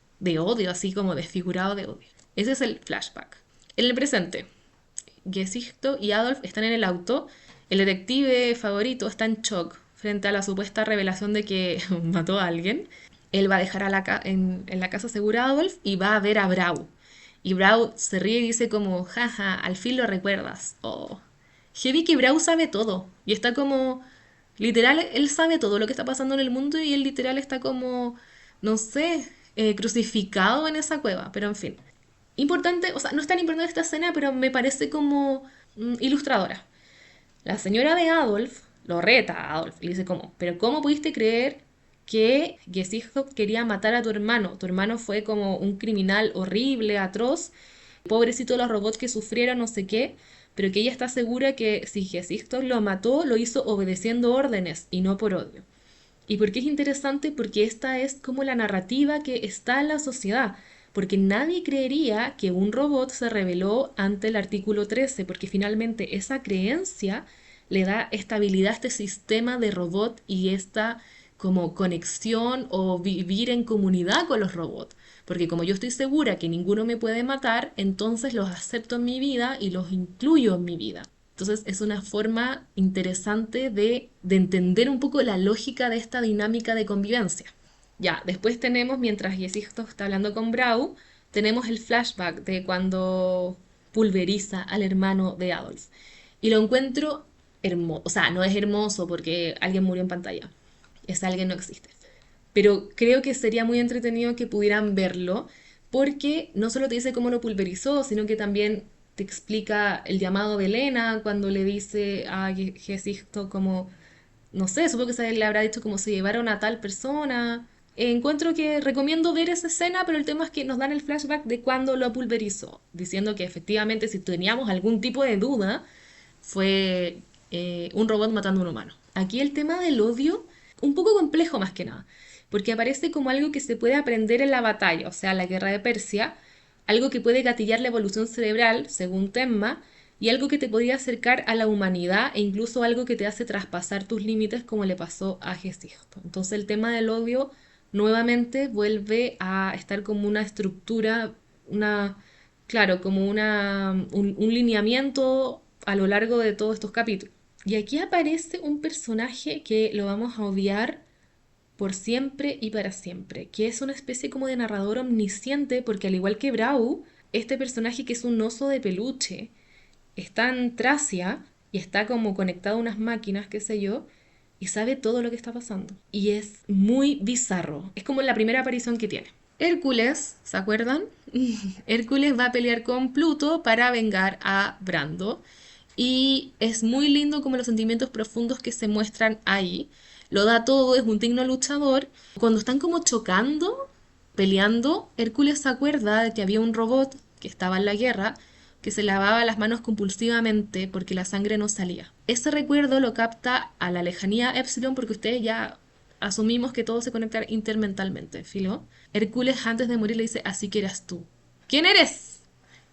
así como desfigurado de odio. Ese es el flashback. En el presente, Gesisto y Adolf están en el auto. El detective favorito está en shock frente a la supuesta revelación de que mató a alguien. Él va a dejar en la casa segura a Adolf y va a ver a Brau. Y Brau se ríe y dice como, jaja, al fin lo recuerdas. Oh. Heavy que Brau sabe todo. Y está como, literal, él sabe todo lo que está pasando en el mundo y él literal está como, no sé, crucificado en esa cueva. Pero en fin. Importante, o sea, no es tan importante esta escena, pero me parece como ilustradora. La señora de Adolf lo reta a Adolf y le dice como, pero ¿cómo pudiste creer que Gesicht quería matar a tu hermano? Tu hermano fue como un criminal horrible, atroz, pobrecito los robots que sufrieron, no sé qué, pero que ella está segura que si Gesicht lo mató, lo hizo obedeciendo órdenes y no por odio. ¿Y por qué es interesante? Porque esta es como la narrativa que está en la sociedad. Porque nadie creería que un robot se rebeló ante el artículo 13, porque finalmente esa creencia le da estabilidad a este sistema de robot y esta como conexión o vivir en comunidad con los robots. Porque como yo estoy segura que ninguno me puede matar, entonces los acepto en mi vida y los incluyo en mi vida. Entonces es una forma interesante de entender un poco la lógica de esta dinámica de convivencia. Ya, después tenemos, mientras Gesisto está hablando con Brau, tenemos el flashback de cuando pulveriza al hermano de Adolf. Y lo encuentro hermoso, o sea, no es hermoso porque alguien murió en pantalla, ese alguien no existe. Pero creo que sería muy entretenido que pudieran verlo porque no solo te dice cómo lo pulverizó, sino que también te explica el llamado de Elena cuando le dice a Gesisto como, no sé, supongo que se le habrá dicho como se llevaron a tal persona. Encuentro que recomiendo ver esa escena, pero el tema es que nos dan el flashback de cuando lo pulverizó, diciendo que efectivamente si teníamos algún tipo de duda, fue un robot matando a un humano. Aquí el tema del odio, un poco complejo más que nada, porque aparece como algo que se puede aprender en la batalla, o sea, la guerra de Persia, algo que puede gatillar la evolución cerebral, según Tenma, y algo que te podría acercar a la humanidad e incluso algo que te hace traspasar tus límites como le pasó a Gesisto. Entonces el tema del odio nuevamente vuelve a estar como una estructura, una, claro, como un lineamiento a lo largo de todos estos capítulos. Y aquí aparece un personaje que lo vamos a odiar por siempre y para siempre, que es una especie como de narrador omnisciente, porque al igual que Brau, este personaje que es un oso de peluche, está en Tracia y está como conectado a unas máquinas, qué sé yo, y sabe todo lo que está pasando. Y es muy bizarro. Es como la primera aparición que tiene. Hércules, ¿se acuerdan? Hércules va a pelear con Pluto para vengar a Brando. Y es muy lindo como los sentimientos profundos que se muestran ahí. Lo da todo, es un digno luchador. Cuando están como chocando, peleando, Hércules se acuerda de que había un robot que estaba en la guerra que se lavaba las manos compulsivamente porque la sangre no salía. Ese recuerdo lo capta a la lejanía Epsilon porque ustedes ya asumimos que todo se conecta intermentalmente, ¿filo? Hércules antes de morir le dice, así que eras tú. ¿Quién eres?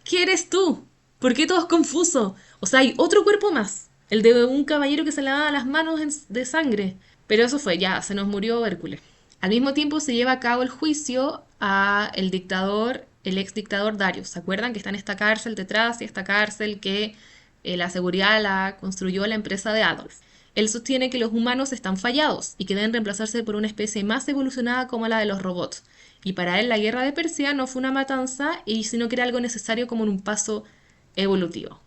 ¿Qué eres tú? ¿Por qué todo es confuso? O sea, hay otro cuerpo más, el de un caballero que se lavaba las manos de sangre. Pero eso fue, ya, se nos murió Hércules. Al mismo tiempo se lleva a cabo el juicio a el dictador, el ex dictador Darius. ¿Se acuerdan que está en esta cárcel detrás y esta cárcel que la seguridad la construyó la empresa de Adolf? Él sostiene que los humanos están fallados y que deben reemplazarse por una especie más evolucionada como la de los robots. Y para él la guerra de Persia no fue una matanza, sino que era algo necesario como en un paso evolutivo.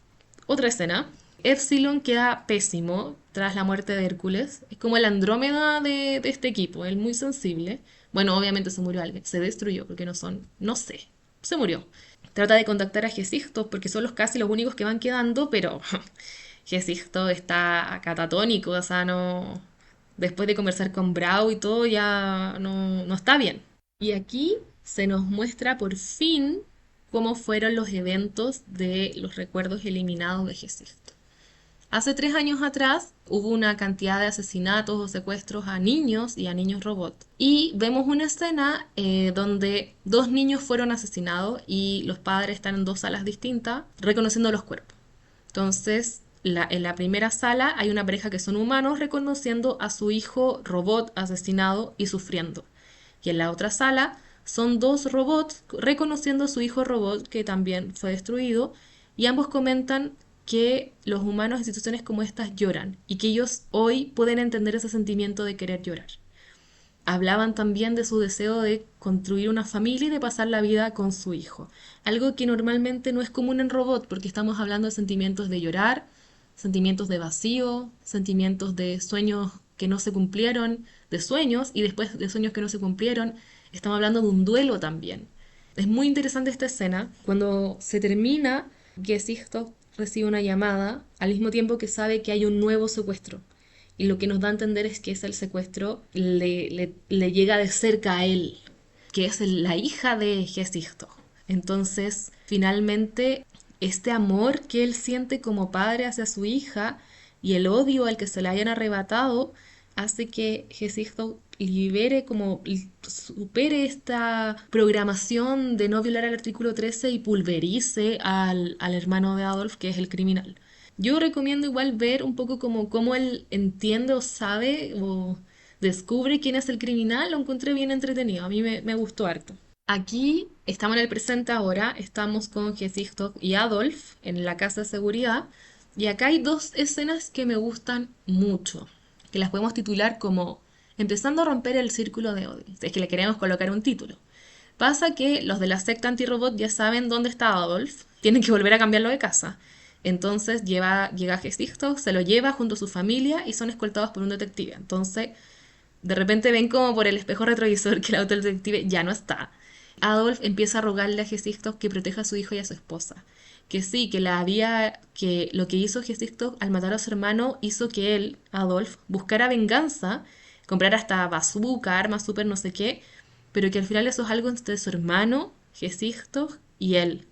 Otra escena. Epsilon queda pésimo tras la muerte de Hércules. Es como el Andrómeda de este equipo, él muy sensible. Bueno, obviamente se murió alguien, se destruyó porque no son, no sé, se murió. Trata de contactar a Gesisto porque son los casi los únicos que van quedando, pero Gesisto está catatónico, o sea, no. Después de conversar con Brau y todo, ya no está bien. Y aquí se nos muestra por fin cómo fueron los eventos de los recuerdos eliminados de Gesisto. Hace 3 años atrás hubo una cantidad de asesinatos o secuestros a niños y a niños robot. Y vemos una escena donde 2 niños fueron asesinados y los padres están en 2 salas distintas reconociendo los cuerpos. Entonces, en la primera sala hay una pareja que son humanos reconociendo a su hijo robot asesinado y sufriendo. Y en la otra sala son 2 robots reconociendo a su hijo robot que también fue destruido. Y ambos comentan que los humanos en situaciones como estas lloran y que ellos hoy pueden entender ese sentimiento de querer llorar. Hablaban también de su deseo de construir una familia y de pasar la vida con su hijo. Algo que normalmente no es común en robot porque estamos hablando de sentimientos de llorar, sentimientos de vacío, sentimientos de sueños que no se cumplieron, de sueños y después de sueños que no se cumplieron. Estamos hablando de un duelo también. Es muy interesante esta escena. Cuando se termina, Gesisto recibe una llamada al mismo tiempo que sabe que hay un nuevo secuestro. Y lo que nos da a entender es que es el secuestro le llega de cerca a él, que es la hija de Gesisto. Entonces, finalmente, este amor que él siente como padre hacia su hija y el odio al que se le hayan arrebatado hace que Gesisto libere, como supere esta programación de no violar el artículo 13 y pulverice al hermano de Adolf, que es el criminal. Yo recomiendo igual ver un poco como cómo él entiende o sabe o descubre quién es el criminal, lo encontré bien entretenido, a mí me gustó harto. Aquí estamos en el presente ahora, estamos con Gesichtog y Adolf en la casa de seguridad y acá hay 2 escenas que me gustan mucho, que las podemos titular como empezando a romper el círculo de odio, si es que le queremos colocar un título. Pasa que los de la secta antirobot ya saben dónde está Adolf, tienen que volver a cambiarlo de casa. Entonces llega Gesichtog, se lo lleva junto a su familia y son escoltados por un detective. Entonces, de repente ven como por el espejo retrovisor que el auto del detective ya no está. Adolf empieza a rogarle a Gesichtog que proteja a su hijo y a su esposa. Que sí, que lo que hizo Gesichtog al matar a su hermano hizo que él, Adolf, buscara venganza, comprara hasta bazooka, armas super no sé qué, pero que al final eso es algo entre su hermano, Gesichtog, y él,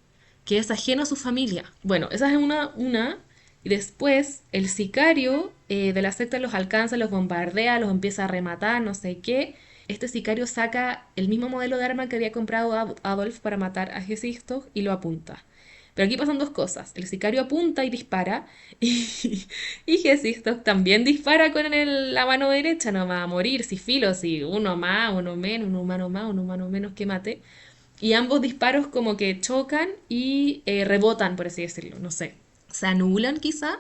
que es ajeno a su familia. Bueno, esa es una. Y después el sicario de la secta los alcanza, los bombardea, los empieza a rematar, no sé qué. Este sicario saca el mismo modelo de arma que había comprado Adolf para matar a Gesichtog y lo apunta. Pero aquí pasan 2 cosas. El sicario apunta y dispara y Gesichtog también dispara con la mano derecha. No va a morir, si filo, si uno más, uno menos, un humano más, un humano menos que mate. Y ambos disparos como que chocan y rebotan, por así decirlo, no sé. Se anulan quizá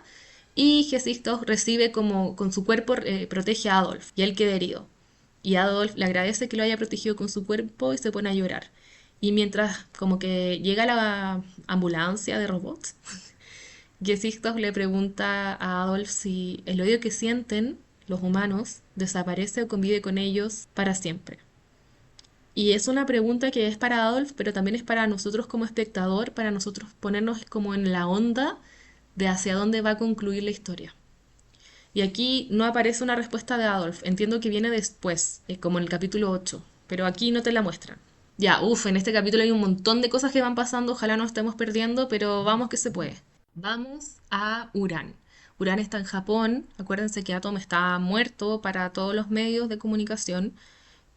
y Gesisto recibe como con su cuerpo protege a Adolf y él queda herido. Y Adolf le agradece que lo haya protegido con su cuerpo y se pone a llorar. Y mientras como que llega la ambulancia de robots, Gesisto le pregunta a Adolf si el odio que sienten los humanos desaparece o convive con ellos para siempre. Y es una pregunta que es para Adolf, pero también es para nosotros como espectador, para nosotros ponernos como en la onda de hacia dónde va a concluir la historia. Y aquí no aparece una respuesta de Adolf, entiendo que viene después, como en el capítulo 8, pero aquí no te la muestran. Ya, uff, en este capítulo hay un montón de cosas que van pasando, ojalá no estemos perdiendo, pero vamos que se puede. Vamos a Urán. Urán está en Japón, acuérdense que Atom está muerto para todos los medios de comunicación.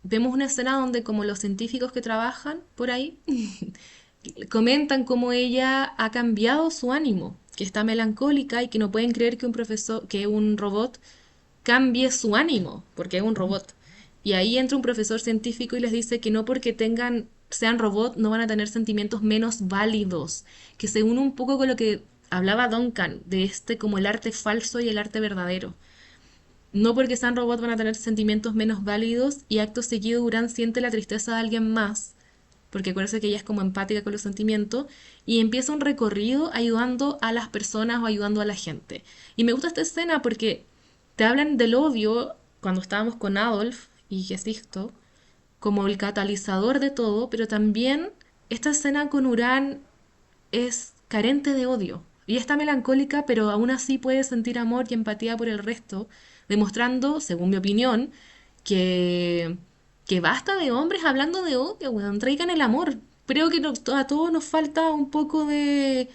Vemos una escena donde como los científicos que trabajan por ahí comentan cómo ella ha cambiado su ánimo, que está melancólica y que no pueden creer que un profesor, que un robot cambie su ánimo, porque es un robot. Y ahí entra un profesor científico y les dice que no porque sean robot no van a tener sentimientos menos válidos, que se une un poco con lo que hablaba Duncan, de como el arte falso y el arte verdadero. No porque sean robots van a tener sentimientos menos válidos y acto seguido Uran siente la tristeza de alguien más, porque acuérdense que ella es como empática con los sentimientos, y empieza un recorrido ayudando a las personas o ayudando a la gente. Y me gusta esta escena porque te hablan del odio cuando estábamos con Adolf y Gesisto, como el catalizador de todo, pero también esta escena con Uran es carente de odio. Y está melancólica, pero aún así puede sentir amor y empatía por el resto, demostrando, según mi opinión, que, que basta de hombres hablando de odio, weón, traigan el amor. Creo que a todos nos falta un poco de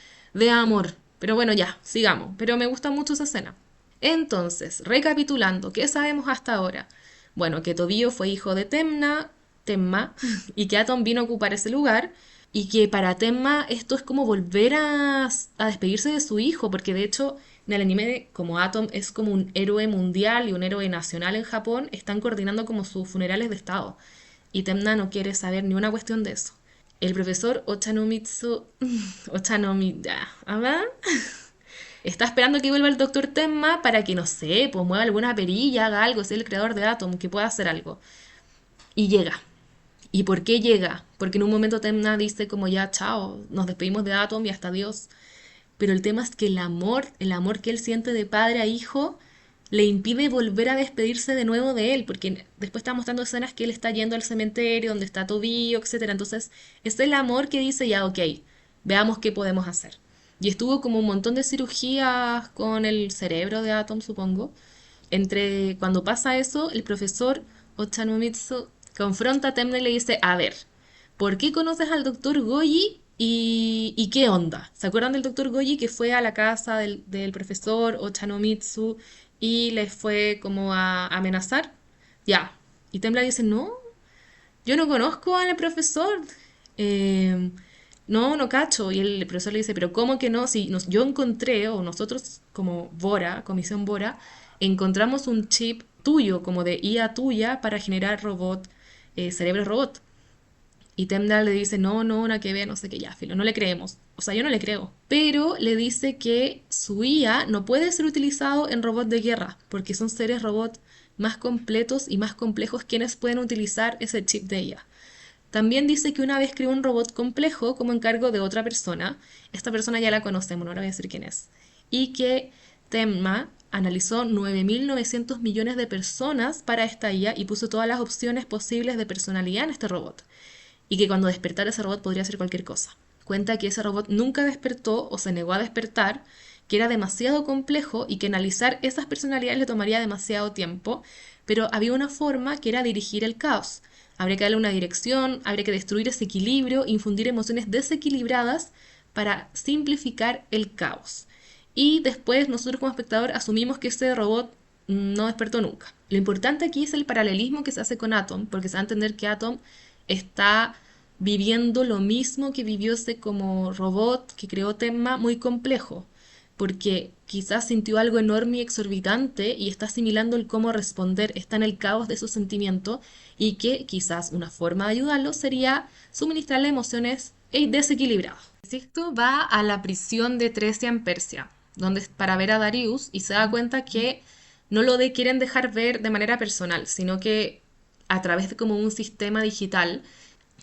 amor. Pero bueno, ya, sigamos. Pero me gusta mucho esa escena. Entonces, recapitulando, ¿qué sabemos hasta ahora? Bueno, que Tobío fue hijo de Temma, y que Atom vino a ocupar ese lugar, y que para Temma esto es como volver a despedirse de su hijo, porque de hecho en el anime, como Atom es como un héroe mundial y un héroe nacional en Japón, están coordinando como sus funerales de estado. Y Temna no quiere saber ni una cuestión de eso. El profesor Ochanomizu... Ochanomi... ¿ah? Está esperando que vuelva el doctor Temma para que, no sé, pues mueva alguna perilla, haga algo, sea el creador de Atom, que pueda hacer algo. Y llega. ¿Y por qué llega? Porque en un momento Temna dice como ya, chao, nos despedimos de Atom y hasta Dios. Pero el tema es que el amor que él siente de padre a hijo, le impide volver a despedirse de nuevo de él, porque después está mostrando escenas que él está yendo al cementerio, donde está Tobío, etcétera. Entonces, es el amor que dice ya, ok, veamos qué podemos hacer. Y estuvo como un montón de cirugías con el cerebro de Atom, supongo. Entre cuando pasa eso, el profesor Ochanomizu confronta a Temne y le dice, a ver, ¿por qué conoces al doctor Goyi y qué onda? ¿Se acuerdan del doctor Goyi que fue a la casa del profesor Ochanomizu y les fue como a amenazar? Ya. Y Tembla dice, no, yo no conozco al profesor. Eh, no, no cacho. Y el profesor le dice, pero ¿cómo que no? Si yo encontré, o nosotros como Bora, Comisión Bora, encontramos un chip tuyo, como de IA tuya, para generar robot, cerebro robot. Y Temdal le dice, no, no, nada que ver, no sé qué, ya, filo, no le creemos. O sea, yo no le creo. Pero le dice que su IA no puede ser utilizado en robots de guerra, porque son seres robots más completos y más complejos quienes pueden utilizar ese chip de IA. También dice que una vez creó un robot complejo como encargo de otra persona. Esta persona ya la conocemos, no le voy a decir quién es. Y que Temma analizó 9.900 millones de personas para esta IA y puso todas las opciones posibles de personalidad en este robot. Y que cuando despertara ese robot podría hacer cualquier cosa. Cuenta que ese robot nunca despertó o se negó a despertar, que era demasiado complejo y que analizar esas personalidades le tomaría demasiado tiempo, pero había una forma que era dirigir el caos. Habría que darle una dirección, habría que destruir ese equilibrio, infundir emociones desequilibradas para simplificar el caos. Y después nosotros como espectador asumimos que ese robot no despertó nunca. Lo importante aquí es el paralelismo que se hace con Atom, porque se va a entender que Atom está viviendo lo mismo que vivió ese como robot que creó Temma, muy complejo, porque quizás sintió algo enorme y exorbitante y está asimilando el cómo responder, está en el caos de su sentimiento y que quizás una forma de ayudarlo sería suministrarle emociones desequilibradas. Sixto va a la prisión de Tresia en Persia, donde para ver a Darius y se da cuenta que no quieren dejar ver de manera personal, sino que a través de como un sistema digital.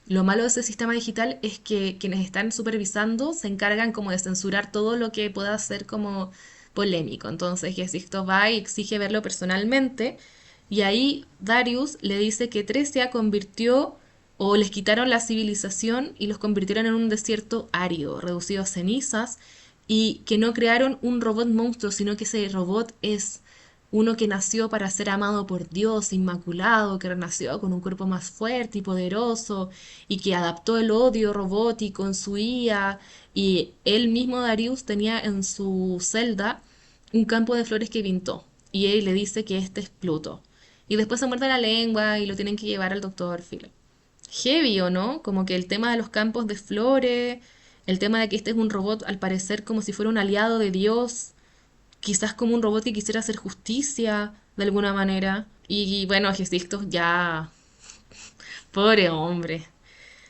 Lo malo de ese sistema digital es que quienes están supervisando se encargan como de censurar todo lo que pueda ser como polémico. Entonces Gesisto va y exige verlo personalmente y ahí Darius le dice que Tresia convirtió o les quitaron la civilización y los convirtieron en un desierto árido, reducido a cenizas y que no crearon un robot monstruo, sino que ese robot es uno que nació para ser amado por Dios, inmaculado, que renació con un cuerpo más fuerte y poderoso, y que adaptó el odio robótico en su IA, y él mismo, Darius, tenía en su celda un campo de flores que pintó, y él le dice que este es Pluto. Y después se muerde la lengua y lo tienen que llevar al doctor Phil. Heavy, ¿o no? Como que el tema de los campos de flores, el tema de que este es un robot al parecer como si fuera un aliado de Dios, quizás como un robot que quisiera hacer justicia de alguna manera. Y bueno, Gesisto ya... Pobre hombre.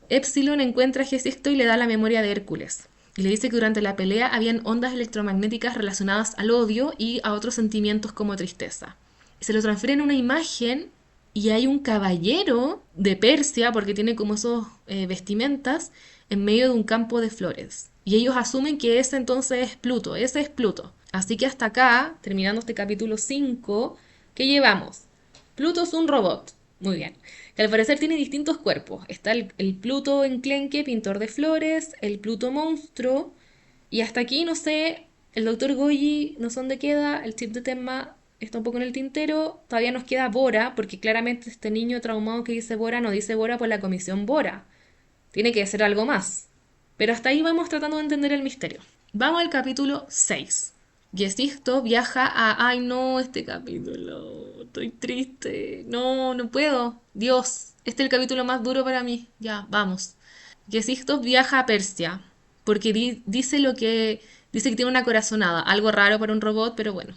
Epsilon encuentra a Gesisto y le da la memoria de Hércules. Y le dice que durante la pelea habían ondas electromagnéticas relacionadas al odio y a otros sentimientos como tristeza. Se lo transfieren a una imagen y hay un caballero de Persia, porque tiene como esos vestimentas, en medio de un campo de flores. Y ellos asumen que ese entonces es Pluto, ese es Pluto. Así que hasta acá, terminando este capítulo 5, ¿qué llevamos? Pluto es un robot, muy bien, que al parecer tiene distintos cuerpos. Está el Pluto enclenque, pintor de flores, el Pluto monstruo, y hasta aquí, no sé, el doctor Goyi, no sé dónde queda, el chip de Tenma está un poco en el tintero, todavía nos queda Bora, porque claramente este niño traumado que dice Bora no dice Bora por la comisión Bora. Tiene que ser algo más. Pero hasta ahí vamos tratando de entender el misterio. Vamos al capítulo 6. Yesisto viaja a... Ay, no, este capítulo. Estoy triste. No, no puedo. Dios, este es el capítulo más duro para mí. Ya, vamos. Yesisto viaja a Persia. Porque dice lo que... Dice que tiene una corazonada. Algo raro para un robot, pero bueno.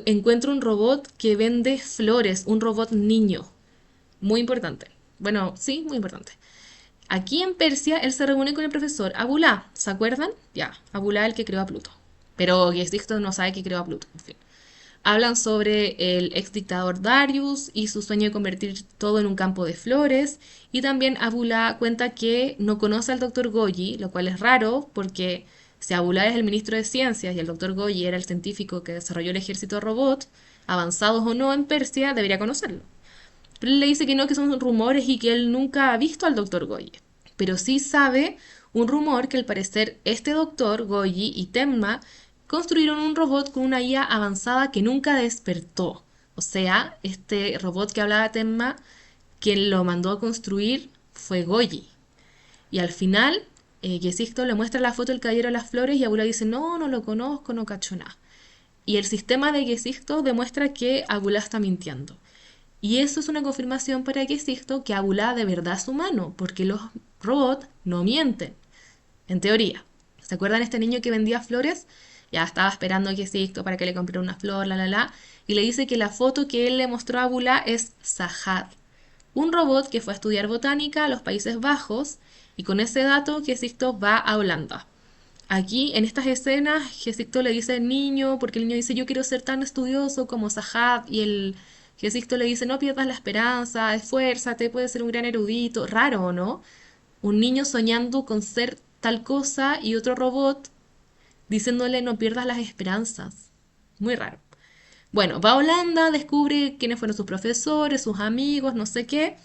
Encuentra un robot que vende flores. Un robot niño. Muy importante. Bueno, sí, muy importante. Aquí en Persia, él se reúne con el profesor Abulá. ¿Se acuerdan? Ya, Abulá el que creó a Pluto. Pero Gesisto no sabe que creó a Pluto. En fin. Hablan sobre el ex dictador Darius y su sueño de convertir todo en un campo de flores. Y también Abulá cuenta que no conoce al doctor Goyi, lo cual es raro porque si Abulá es el ministro de Ciencias y el doctor Goyi era el científico que desarrolló el ejército robot, avanzados o no en Persia, debería conocerlo. Pero él le dice que no, que son rumores y que él nunca ha visto al doctor Goyi. Pero sí sabe un rumor que al parecer este doctor, Goyi y Tenma construyeron un robot con una IA avanzada que nunca despertó. O sea, este robot que hablaba Tenma, quien lo mandó a construir fue Goyi. Y al final, Yesisto le muestra la foto del caballero de las flores y Abula dice, no, no lo conozco, no cacho nada. Y el sistema de Yesisto demuestra que Abula está mintiendo. Y eso es una confirmación para que Sixto que Abulá de verdad es humano, porque los robots no mienten, en teoría. ¿Se acuerdan este niño que vendía flores? Ya estaba esperando a que Sixto para que le comprara una flor, y le dice que la foto que él le mostró a Abulá es Sahad, un robot que fue a estudiar botánica a los Países Bajos, y con ese dato que Sixto va a Holanda. Aquí, en estas escenas, Jesisto le dice al niño, porque el niño dice, yo quiero ser tan estudioso como Sahad, y el Jesisto le dice, no pierdas la esperanza, esfuérzate, puedes ser un gran erudito. Raro, ¿o no? Un niño soñando con ser tal cosa y otro robot diciéndole, no pierdas las esperanzas. Muy raro. Bueno, va a Holanda, descubre quiénes fueron sus profesores, sus amigos, no sé qué,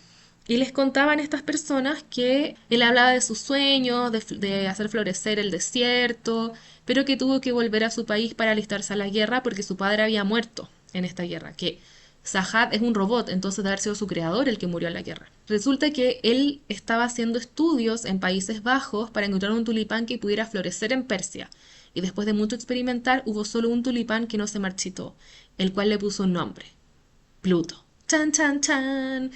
y les contaban estas personas que él hablaba de sus sueños, de hacer florecer el desierto, pero que tuvo que volver a su país para alistarse a la guerra porque su padre había muerto en esta guerra, que Sahad es un robot, entonces debe haber sido su creador el que murió en la guerra. Resulta que él estaba haciendo estudios en Países Bajos para encontrar un tulipán que pudiera florecer en Persia. Y después de mucho experimentar, hubo solo un tulipán que no se marchitó, el cual le puso un nombre, Pluto. Chan, chan, chan.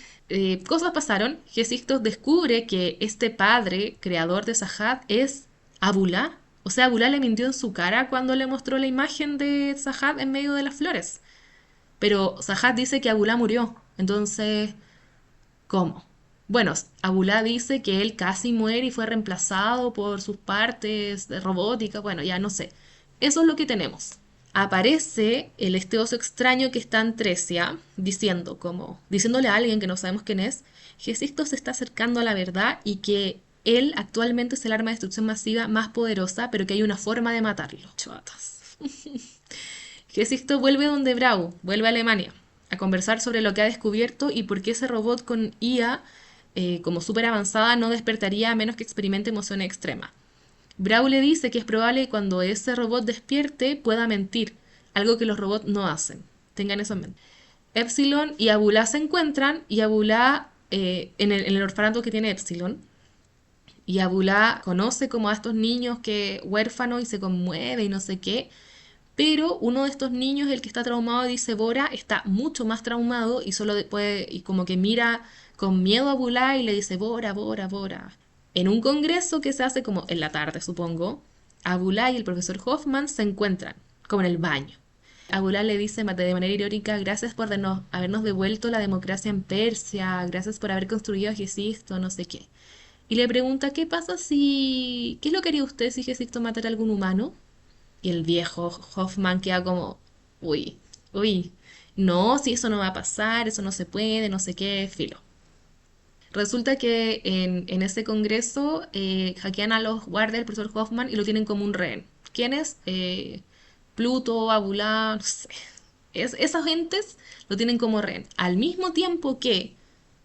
Cosas pasaron. Gesictos descubre que este padre, creador de Sahad, es Abulá. O sea, Abulá le mintió en su cara cuando le mostró la imagen de Sahad en medio de las flores. Pero Sahad dice que Abulá murió. Entonces, ¿cómo? Bueno, Abulá dice que él casi muere y fue reemplazado por sus partes de robótica. Bueno, ya no sé. Eso es lo que tenemos. Aparece el este oso extraño que está en Trecia, diciendo como, diciéndole a alguien que no sabemos quién es, que Sisto se está acercando a la verdad y que él actualmente es el arma de destrucción masiva más poderosa, pero que hay una forma de matarlo. Chotas. Gesisto vuelve donde Brau, vuelve a Alemania, a conversar sobre lo que ha descubierto y por qué ese robot con IA, como súper avanzada, no despertaría a menos que experimente emociones extremas. Brau le dice que es probable que cuando ese robot despierte pueda mentir, algo que los robots no hacen. Tengan eso en mente. Epsilon y Abulá se encuentran y Abulá, en el orfanato que tiene Epsilon, y Abulá conoce como a estos niños que huérfanos y se conmueve y no sé qué, pero uno de estos niños, el que está traumado, dice Bora, está mucho más traumado y solo puede, y como que mira con miedo a Bula y le dice Bora, Bora, Bora. En un congreso que se hace como en la tarde, supongo, Abulá y el profesor Hoffman se encuentran, como en el baño. Abulá le dice de manera irónica, gracias por habernos devuelto la democracia en Persia, gracias por haber construido a Gesisto, no sé qué. Y le pregunta, ¿qué pasa si... ¿Qué es lo que haría usted si Gesisto matara a algún humano? Y el viejo Hoffman queda como, uy, uy. No, si eso no va a pasar, eso no se puede, no sé qué, filo. Resulta que en ese congreso hackean a los guardias del profesor Hoffman y lo tienen como un rehén. ¿Quién es? Pluto, Abulá, no sé. Esas gentes lo tienen como rehén. Al mismo tiempo que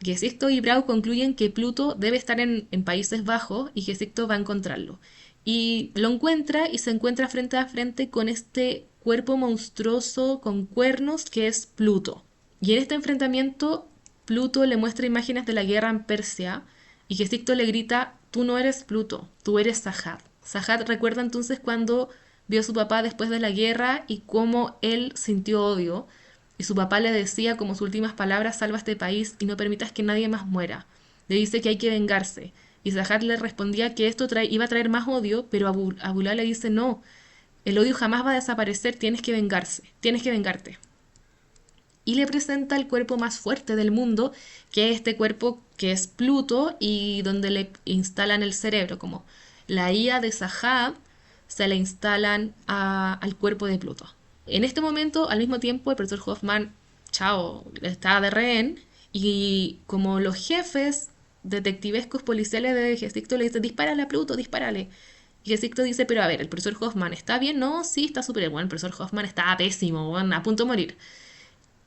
Gesisto y Brau concluyen que Pluto debe estar en Países Bajos y Gesisto va a encontrarlo. Y lo encuentra y se encuentra frente a frente con este cuerpo monstruoso con cuernos que es Pluto. Y en este enfrentamiento, Pluto le muestra imágenes de la guerra en Persia y Gesisto le grita, tú no eres Pluto, tú eres Sahat. Sahat recuerda entonces cuando vio a su papá después de la guerra y cómo él sintió odio. Y su papá le decía como sus últimas palabras, salva este país y no permitas que nadie más muera. Le dice que hay que vengarse. Y Sahat le respondía que esto iba a traer más odio, pero Abulá le dice no, el odio jamás va a desaparecer, tienes que vengarse, tienes que vengarte. Y le presenta el cuerpo más fuerte del mundo, que es este cuerpo que es Pluto y donde le instalan el cerebro, como la IA de Sahab se le instalan al cuerpo de Pluto. En este momento, al mismo tiempo, el profesor Hoffman, chao, está de rehén y como los jefes detectivescos policiales de Gesicto le dicen, dispárale a Pluto, dispárale. Y Gesicto dice, pero a ver, el profesor Hoffman está bien, no, sí, está súper bueno, el profesor Hoffman está pésimo, bueno, a punto de morir.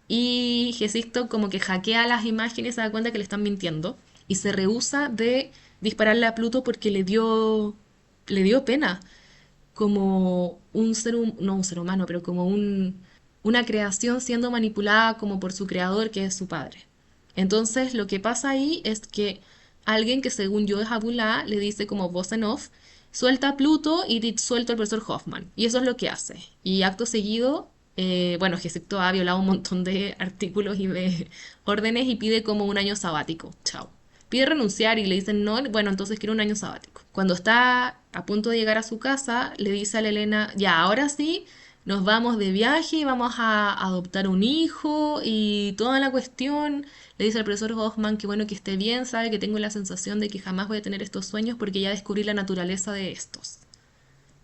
Y Gesisto como que hackea las imágenes, se da cuenta que le están mintiendo y se rehúsa de dispararle a Pluto porque le dio pena como un ser, no un ser humano, pero como una creación siendo manipulada como por su creador que es su padre. Entonces lo que pasa ahí es que alguien que según yo es Abulá le dice como voz en off, suelta a Pluto y suelta al profesor Hoffman. Y eso es lo que hace. Y acto seguido, bueno, Gesicto ha violado un montón de artículos y de órdenes y pide como un año sabático. Chao. Pide renunciar y le dicen no, bueno, entonces quiero un año sabático. Cuando está a punto de llegar a su casa, le dice a la Elena, ya, ahora sí, nos vamos de viaje y vamos a adoptar un hijo y toda la cuestión. Le dice al profesor Hoffman que bueno, que esté bien, sabe que tengo la sensación de que jamás voy a tener estos sueños porque ya descubrí la naturaleza de estos.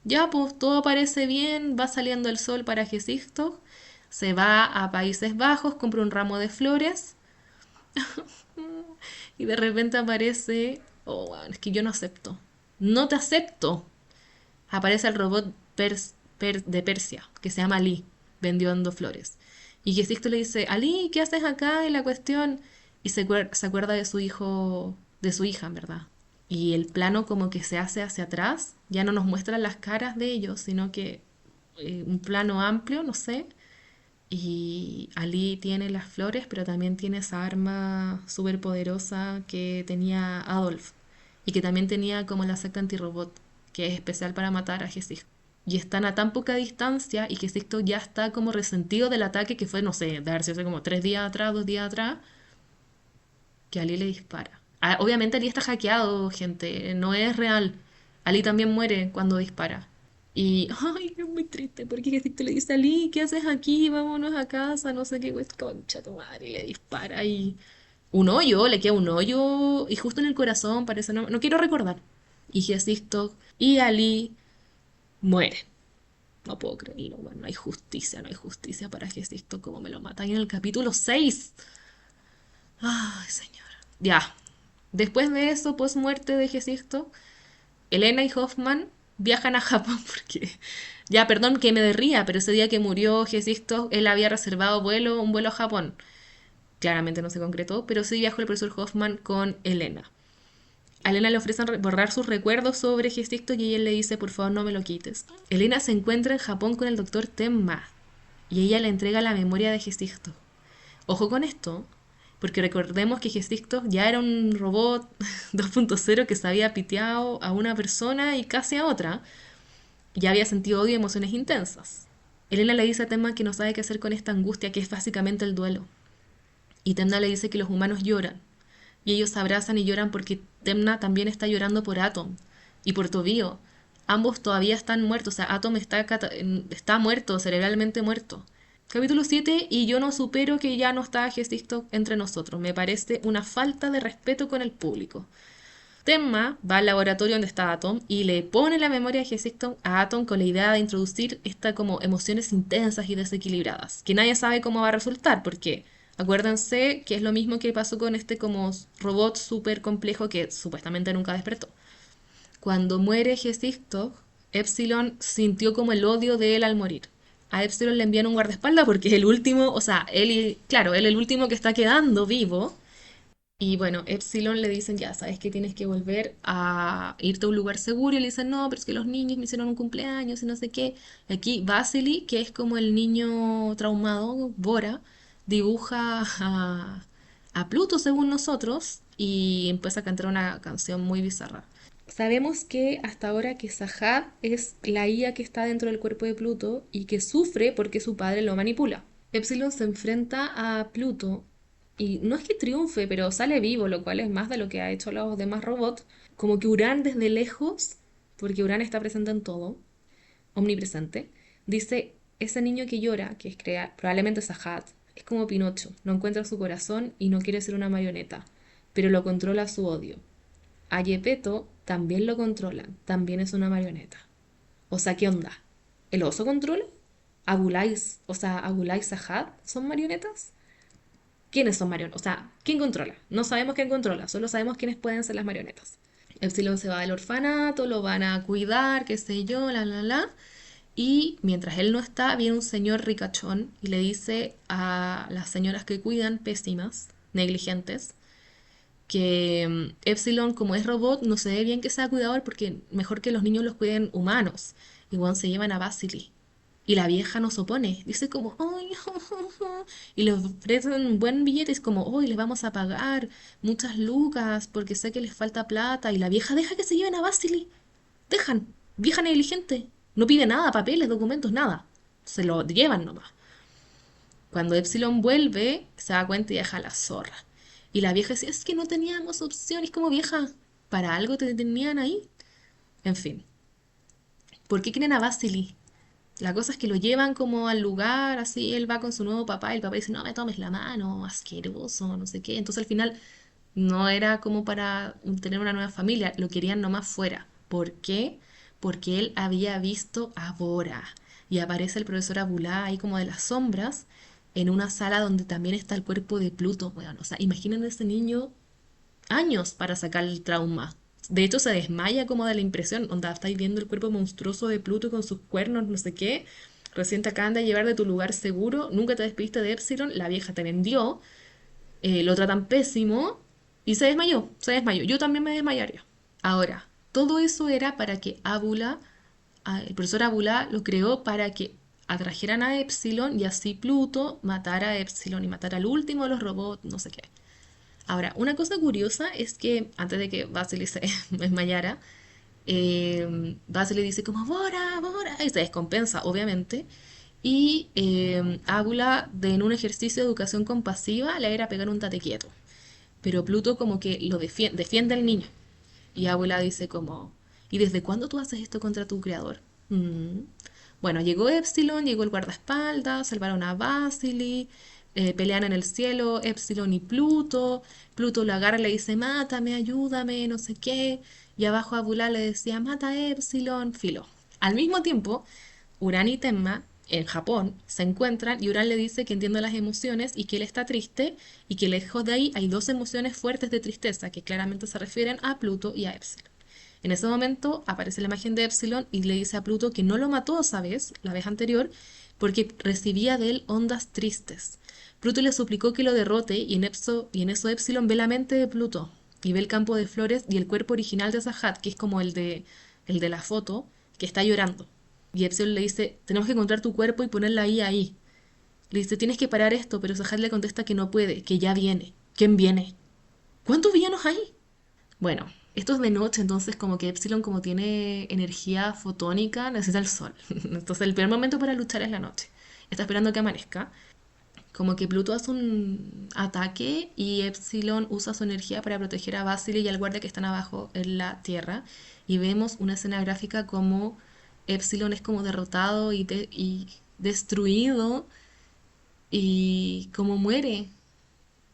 Ya, pues todo parece bien, va saliendo el sol para Gesisto, se va a Países Bajos, compra un ramo de flores y de repente aparece, oh, bueno, es que yo no acepto. No te acepto. Aparece el robot de Persia, que se llama Ali, vendiendo flores. Y Gesisto le dice, Ali, ¿qué haces acá? Y la cuestión. Y se acuerda de su hijo, de su hija, en verdad. Y el plano como que se hace hacia atrás, ya no nos muestran las caras de ellos, sino que un plano amplio, no sé. Y Ali tiene las flores, pero también tiene esa arma súper poderosa que tenía Adolf. Y que también tenía como la secta antirrobot, que es especial para matar a Gesisto. Y están a tan poca distancia y Gesisto ya está como resentido del ataque que fue, no sé, de haber sido hace como 3 días atrás, 2 días atrás, que Ali le dispara. Ah, obviamente Ali está hackeado, gente, no es real. Ali también muere cuando dispara. Y, ay, es muy triste, porque Gesisto le dice a Ali, ¿qué haces aquí? Vámonos a casa, no sé qué, pues, concha tu madre, y le dispara y un hoyo, le queda un hoyo, y justo en el corazón, parece, no, no quiero recordar. Y Gesisto y Ali mueren. No puedo creerlo, bueno, no hay justicia, no hay justicia para Gesisto como me lo matan en el capítulo 6. Ay, señor. Ya. Después de eso, post muerte de Gesisto, Elena y Hoffman viajan a Japón porque, ya, perdón que me derría, pero ese día que murió Gesisto, él había reservado un vuelo a Japón. Claramente no se concretó, pero sí viajó el profesor Hoffman con Elena. A Elena le ofrecen borrar sus recuerdos sobre Gesisto y ella le dice, por favor, no me lo quites. Elena se encuentra en Japón con el doctor Tenma y ella le entrega la memoria de Gesisto. Ojo con esto, porque recordemos que Gesisto ya era un robot 2.0 que se había piteado a una persona y casi a otra. Ya había sentido odio y emociones intensas. Elena le dice a Tenma que no sabe qué hacer con esta angustia que es básicamente el duelo. Y Temna le dice que los humanos lloran. Y ellos se abrazan y lloran porque Temna también está llorando por Atom y por Tobio. Ambos todavía están muertos, o sea, Atom está muerto, cerebralmente muerto. Capítulo 7 y yo no supero que ya no está Gesisto entre nosotros. Me parece una falta de respeto con el público. Tenma va al laboratorio donde está Atom y le pone la memoria de Hesiston a Atom con la idea de introducir esta como emociones intensas y desequilibradas, que nadie sabe cómo va a resultar, porque acuérdense que es lo mismo que pasó con este como robot súper complejo que supuestamente nunca despertó. Cuando muere Hesiston, Epsilon sintió como el odio de él al morir. A Epsilon le envían un guardaespaldas porque es el último, o sea, él, claro, él es el último que está quedando vivo, y bueno, Epsilon le dicen, ya sabes que tienes que volver a irte a un lugar seguro. Y le dicen, no, pero es que los niños me hicieron un cumpleaños y no sé qué. Y aquí Vasily, que es como el niño traumado, Bora, dibuja a Pluto según nosotros y empieza a cantar una canción muy bizarra. Sabemos que hasta ahora que Sahat es la IA que está dentro del cuerpo de Pluto y que sufre porque su padre lo manipula. Epsilon se enfrenta a Pluto y no es que triunfe, pero sale vivo, lo cual es más de lo que ha hecho los demás robots. Como que Uran desde lejos, porque Uran está presente en todo, omnipresente, dice, ese niño que llora, que es probablemente Sahat, es como Pinocho, no encuentra su corazón y no quiere ser una marioneta, pero lo controla su odio. A Gepetto también lo controlan, también es una marioneta. O sea, ¿qué onda? ¿El oso controla? ¿Abulais, o sea, Abulai y Sahat son marionetas? ¿Quiénes son marionetas? O sea, ¿quién controla? No sabemos quién controla, solo sabemos quiénes pueden ser las marionetas. Epsilon se va del orfanato, lo van a cuidar, qué sé yo, la, la, la. Y mientras él no está, viene un señor ricachón y le dice a las señoras que cuidan, pésimas, negligentes, que Epsilon, como es robot, no se ve bien que sea cuidador porque mejor que los niños los cuiden humanos. Igual se llevan a Vasily. Y la vieja no se opone. Dice como, ¡ay! Y le ofrecen un buen billete. Es como, ¡ay! Les vamos a pagar muchas lucas porque sé que les falta plata. Y la vieja deja que se lleven a Vasily. Dejan. Vieja negligente. No pide nada, papeles, documentos, nada. Se lo llevan nomás. Cuando Epsilon vuelve, se da cuenta y deja la zorra. Y la vieja decía, es que no teníamos opciones como vieja. Para algo te tenían ahí. En fin. ¿Por qué quieren a Vasily? La cosa es que lo llevan como al lugar, así él va con su nuevo papá, y el papá dice, no me tomes la mano, asqueroso, no sé qué. Entonces al final no era como para tener una nueva familia, lo querían nomás fuera. ¿Por qué? Porque él había visto a Bora. Y aparece el profesor Abulá ahí como de las sombras, en una sala donde también está el cuerpo de Pluto, weón. O sea, imaginen a ese niño años para sacar el trauma. De hecho, se desmaya como de la impresión, onda, estáis viendo el cuerpo monstruoso de Pluto con sus cuernos, no sé qué. Recién te acaban de llevar de tu lugar seguro, nunca te despediste de Epsilon, la vieja te vendió, lo tratan pésimo y se desmayó, se desmayó. Yo también me desmayaría. Ahora, todo eso era para que Ábula, el profesor Ábula lo creó para que atrajeran a Epsilon y así Pluto matara a Epsilon y matara al último de los robots, no sé qué. Ahora, una cosa curiosa es que antes de que Vasily se desmayara, Vasily dice como Bora, Bora, y se descompensa, obviamente. Y Águla, en un ejercicio de educación compasiva, le era pegar un tate quieto. Pero Pluto como que lo defiende al niño. Y Águla dice como, ¿y desde cuándo tú haces esto contra tu creador? Mm. Bueno, llegó Epsilon, llegó el guardaespaldas, salvaron a Vasily, pelean en el cielo Epsilon y Pluto. Pluto lo agarra y le dice, mátame, ayúdame, no sé qué. Y abajo Abulá le decía, mata a Epsilon, filo. Al mismo tiempo, Uran y Tenma en Japón se encuentran y Uran le dice que entiende las emociones y que él está triste y que lejos de ahí hay dos emociones fuertes de tristeza que claramente se refieren a Pluto y a Epsilon. En ese momento aparece la imagen de Epsilon y le dice a Pluto que no lo mató esa vez, la vez anterior, porque recibía de él ondas tristes. Pluto le suplicó que lo derrote y en eso Epsilon ve la mente de Pluto y ve el campo de flores y el cuerpo original de Sahat, que es como el de la foto, que está llorando. Y Epsilon le dice, tenemos que encontrar tu cuerpo y ponerla ahí. Le dice, tienes que parar esto, pero Sahat le contesta que no puede, que ya viene. ¿Quién viene? ¿Cuántos villanos hay? Bueno, esto es de noche, entonces como que Epsilon como tiene energía fotónica, necesita el sol. Entonces el peor momento para luchar es la noche. Está esperando que amanezca. Como que Pluto hace un ataque y Epsilon usa su energía para proteger a Basile y al guardia que están abajo en la Tierra. Y vemos una escena gráfica como Epsilon es como derrotado y destruido y como muere.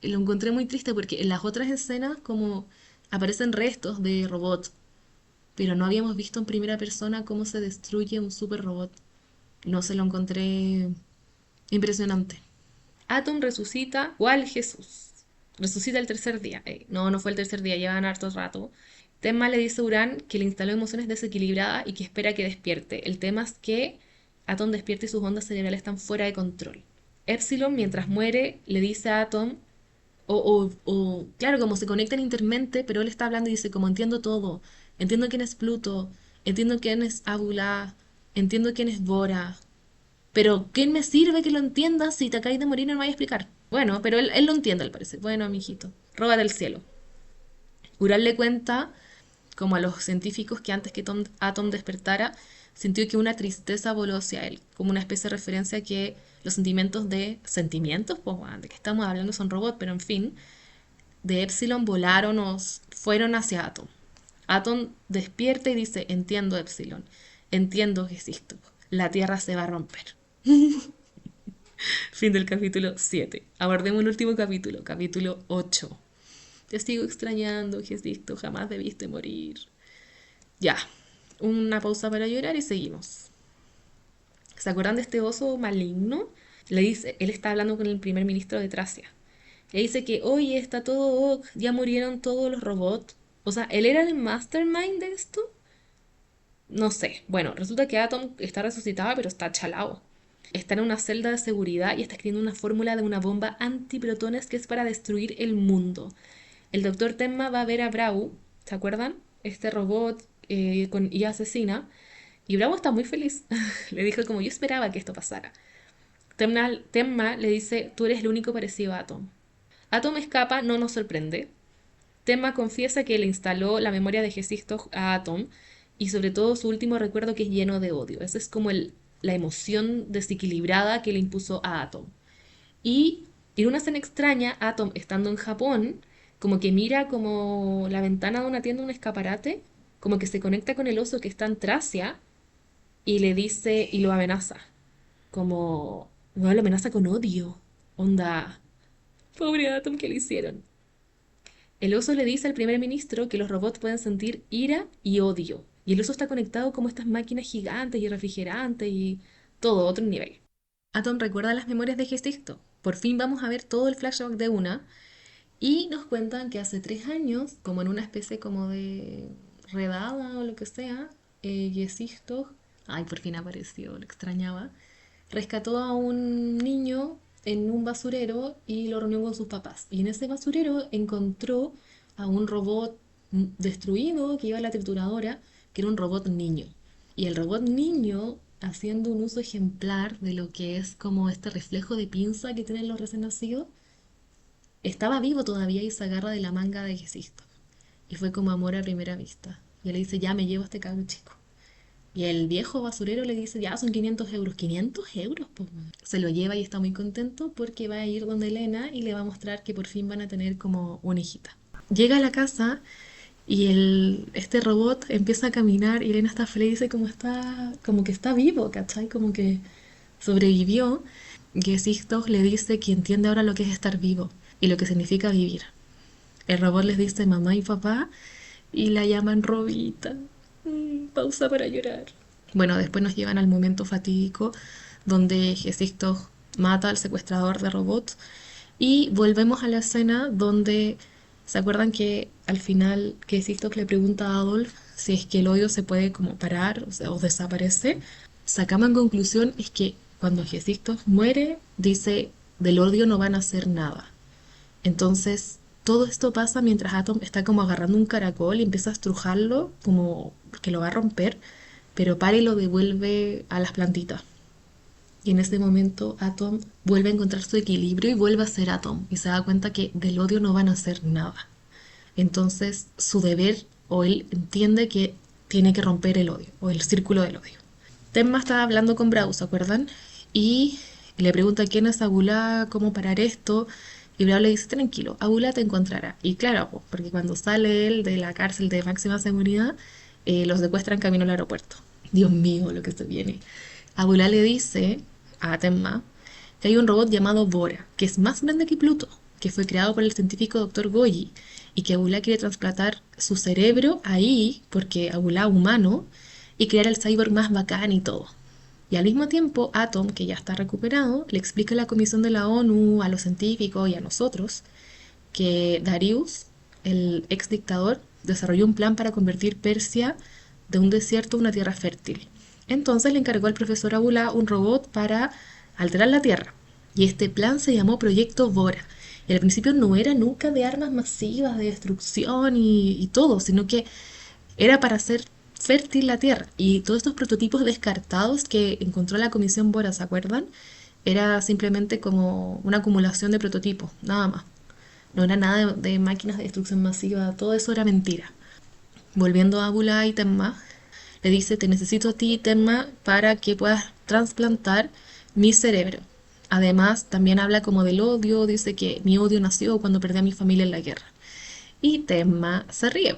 Y lo encontré muy triste porque en las otras escenas como Aparecen restos de robots, pero no habíamos visto en primera persona cómo se destruye un super robot. No se lo encontré impresionante. Atom resucita, ¿cuál Jesús? Resucita el tercer día. No, no fue el tercer día, llevan harto rato. Tenma le dice a Uran que le instaló emociones desequilibradas y que espera que despierte. El tema es que Atom despierta y sus ondas cerebrales están fuera de control. Epsilon, mientras muere, le dice a Atom, claro, como se conecta en intermente, pero él está hablando y dice, como entiendo todo, entiendo quién es Pluto, entiendo quién es Abula, entiendo quién es Bora, pero ¿qué me sirve que lo entiendas si te acabas de morir y no me voy a explicar? Bueno, pero él lo entiende al parecer. Bueno, mijito, róbate el cielo. Ural le cuenta, como a los científicos, que antes que Atom despertara, sintió que una tristeza voló hacia él, como una especie de referencia a que los sentimientos ¿Sentimientos? Pues, bueno, de que estamos hablando son robots, pero en fin, de Epsilon volaron o fueron hacia Atom. Atom despierta y dice, entiendo Epsilon, entiendo que existo, la Tierra se va a romper. Fin del capítulo 7. Abordemos el último capítulo, capítulo 8. Te sigo extrañando, Jesucristo, jamás debiste morir. Ya, una pausa para llorar y seguimos. ¿Se acuerdan de este oso maligno? Le dice, él está hablando con el primer ministro de Tracia. Le dice que, oye, está todo, ya murieron todos los robots. O sea, ¿él era el mastermind de esto? No sé. Bueno, resulta que Atom está resucitado, pero está chalao. Está en una celda de seguridad y está escribiendo una fórmula de una bomba antiprotones que es para destruir el mundo. El doctor Tenma va a ver a Brau, ¿se acuerdan? Este robot con IA asesina. Y Brau está muy feliz. Le dijo como yo esperaba que esto pasara. Tenma le dice, tú eres el único parecido a Atom. Atom escapa, no nos sorprende. Tenma confiesa que le instaló la memoria de Gesisto a Atom y sobre todo su último recuerdo que es lleno de odio. Esa es como la emoción desequilibrada que le impuso a Atom. Y en una escena extraña, Atom, estando en Japón, como que mira como la ventana de una tienda, un escaparate, como que se conecta con el oso que está en Tracia y le dice y lo amenaza. Como, no, lo amenaza con odio. Onda, pobre Atom, ¿qué le hicieron? El oso le dice al primer ministro que los robots pueden sentir ira y odio. Y el oso está conectado como estas máquinas gigantes y refrigerantes y todo, otro nivel. Atom recuerda las memorias de Gesisto. Por fin vamos a ver todo el flashback de una. Y nos cuentan que hace 3 años, como en una especie como de redada o lo que sea, Gesisto, ay, por fin apareció, lo extrañaba, rescató a un niño en un basurero y lo reunió con sus papás. Y en ese basurero encontró a un robot destruido que iba a la trituradora, que era un robot niño. Y el robot niño, haciendo un uso ejemplar de lo que es como este reflejo de pinza que tienen los recién nacidos, estaba vivo todavía y se agarra de la manga de Gesisto. Y fue como amor a primera vista. Y él le dice, ya me llevo a este cabro chico. Y el viejo basurero le dice, ya son 500 euros. 500 euros, pues. Se lo lleva y está muy contento porque va a ir donde Elena y le va a mostrar que por fin van a tener como una hijita. Llega a la casa y este robot empieza a caminar y Elena está feliz, dice como que está vivo, ¿cachai? Como que sobrevivió. Que Sixtos le dice que entiende ahora lo que es estar vivo y lo que significa vivir. El robot les dice mamá y papá y la llaman Robita. Pausa para llorar. Bueno, después nos llevan al momento fatídico donde Gesisto mata al secuestrador de robots y volvemos a la escena donde se acuerdan que al final Gesisto le pregunta a Adolf si es que el odio se puede como parar, o sea, o desaparece. Sacamos en conclusión es que cuando Gesisto muere dice del odio no van a hacer nada. Entonces, todo esto pasa mientras Atom está como agarrando un caracol y empieza a estrujarlo, como que lo va a romper, pero para y lo devuelve a las plantitas. Y en ese momento Atom vuelve a encontrar su equilibrio y vuelve a ser Atom. Y se da cuenta que del odio no van a hacer nada. Entonces, su deber, o él entiende que tiene que romper el odio, o el círculo del odio. Tenma está hablando con Brau, ¿se acuerdan? Y le pregunta quién es Abula, cómo parar esto. Y Brau le dice, tranquilo, Abula te encontrará. Y claro, porque cuando sale él de la cárcel de máxima seguridad, los secuestran camino al aeropuerto. Dios mío, lo que se viene. Abula le dice a Tenma que hay un robot llamado Bora, que es más grande que Pluto, que fue creado por el científico Dr. Goyi, y que Abulá quiere trasplantar su cerebro ahí, porque Abulá humano, y crear el cyborg más bacán y todo. Y al mismo tiempo, Atom, que ya está recuperado, le explica a la Comisión de la ONU, a los científicos y a nosotros, que Darius, el ex dictador, desarrolló un plan para convertir Persia de un desierto a una tierra fértil. Entonces le encargó al profesor Abulá un robot para alterar la tierra. Y este plan se llamó Proyecto Bora. Y al principio no era nunca de armas masivas, de destrucción y todo, sino que era para hacer fértil la tierra. Y todos estos prototipos descartados que encontró la Comisión Bora, ¿se acuerdan? Era simplemente como una acumulación de prototipos, nada más. No era nada de máquinas de destrucción masiva, todo eso era mentira. Volviendo a Bula y Tenma, le dice, te necesito a ti, Tenma, para que puedas trasplantar mi cerebro. Además, también habla como del odio, dice que mi odio nació cuando perdí a mi familia en la guerra. Y Tenma se ríe,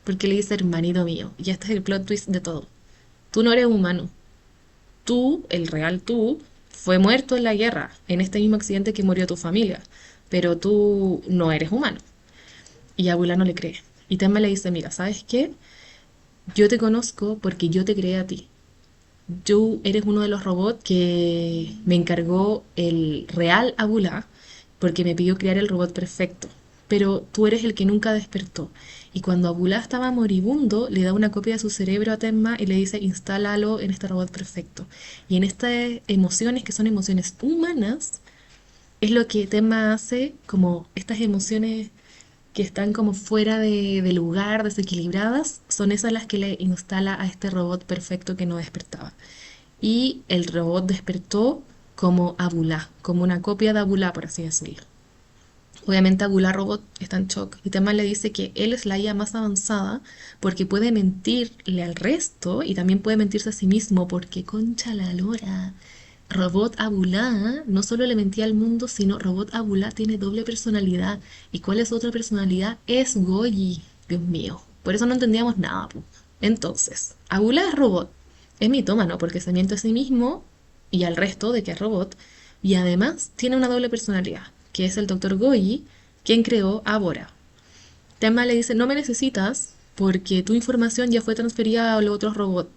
porque le dice, hermanito mío, y este es el plot twist de todo. Tú no eres humano. Tú, el real tú, fue muerto en la guerra, en este mismo accidente que murió tu familia. Pero tú no eres humano. Y Abula no le cree. Y Tenma le dice, mira, ¿sabes qué? Yo te conozco porque yo te creé a ti. Tú eres uno de los robots que me encargó el real Abula porque me pidió crear el robot perfecto. Pero tú eres el que nunca despertó. Y cuando Abula estaba moribundo, le da una copia de su cerebro a Tenma y le dice, instálalo en este robot perfecto. Y en estas emociones, que son emociones humanas, es lo que Tenma hace como estas emociones que están como fuera de lugar, desequilibradas, son esas las que le instala a este robot perfecto que no despertaba. Y el robot despertó como Abulá, como una copia de Abulá, por así decirlo. Obviamente Abulá Robot está en shock y Tema le dice que él es la IA más avanzada porque puede mentirle al resto y también puede mentirse a sí mismo porque concha la lora. Robot Abulá no solo le mentía al mundo, sino Robot Abulá tiene doble personalidad. ¿Y cuál es otra personalidad? Es Goyi. Dios mío. Por eso no entendíamos nada. Po. Entonces, Abulá es robot. Es mitómano porque se miente a sí mismo y al resto de que es robot. Y además tiene una doble personalidad, que es el doctor Goyi, quien creó a Bora. Tema le dice, no me necesitas porque tu información ya fue transferida a los otros robots.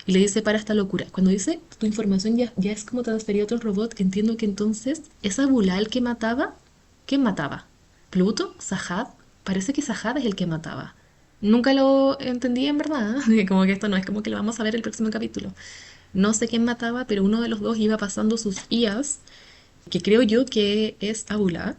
Y le dice, para esta locura. Cuando dice, tu información ya es como transferida a otro robot, entiendo que entonces, ¿esa Bulal que mataba? ¿Quién mataba? ¿Pluto? ¿Sahad? Parece que Sahad es el que mataba. Nunca lo entendí en verdad. Como que esto no es como que lo vamos a ver el próximo capítulo. No sé quién mataba, pero uno de los dos iba pasando sus IAs, que creo yo que es Abula,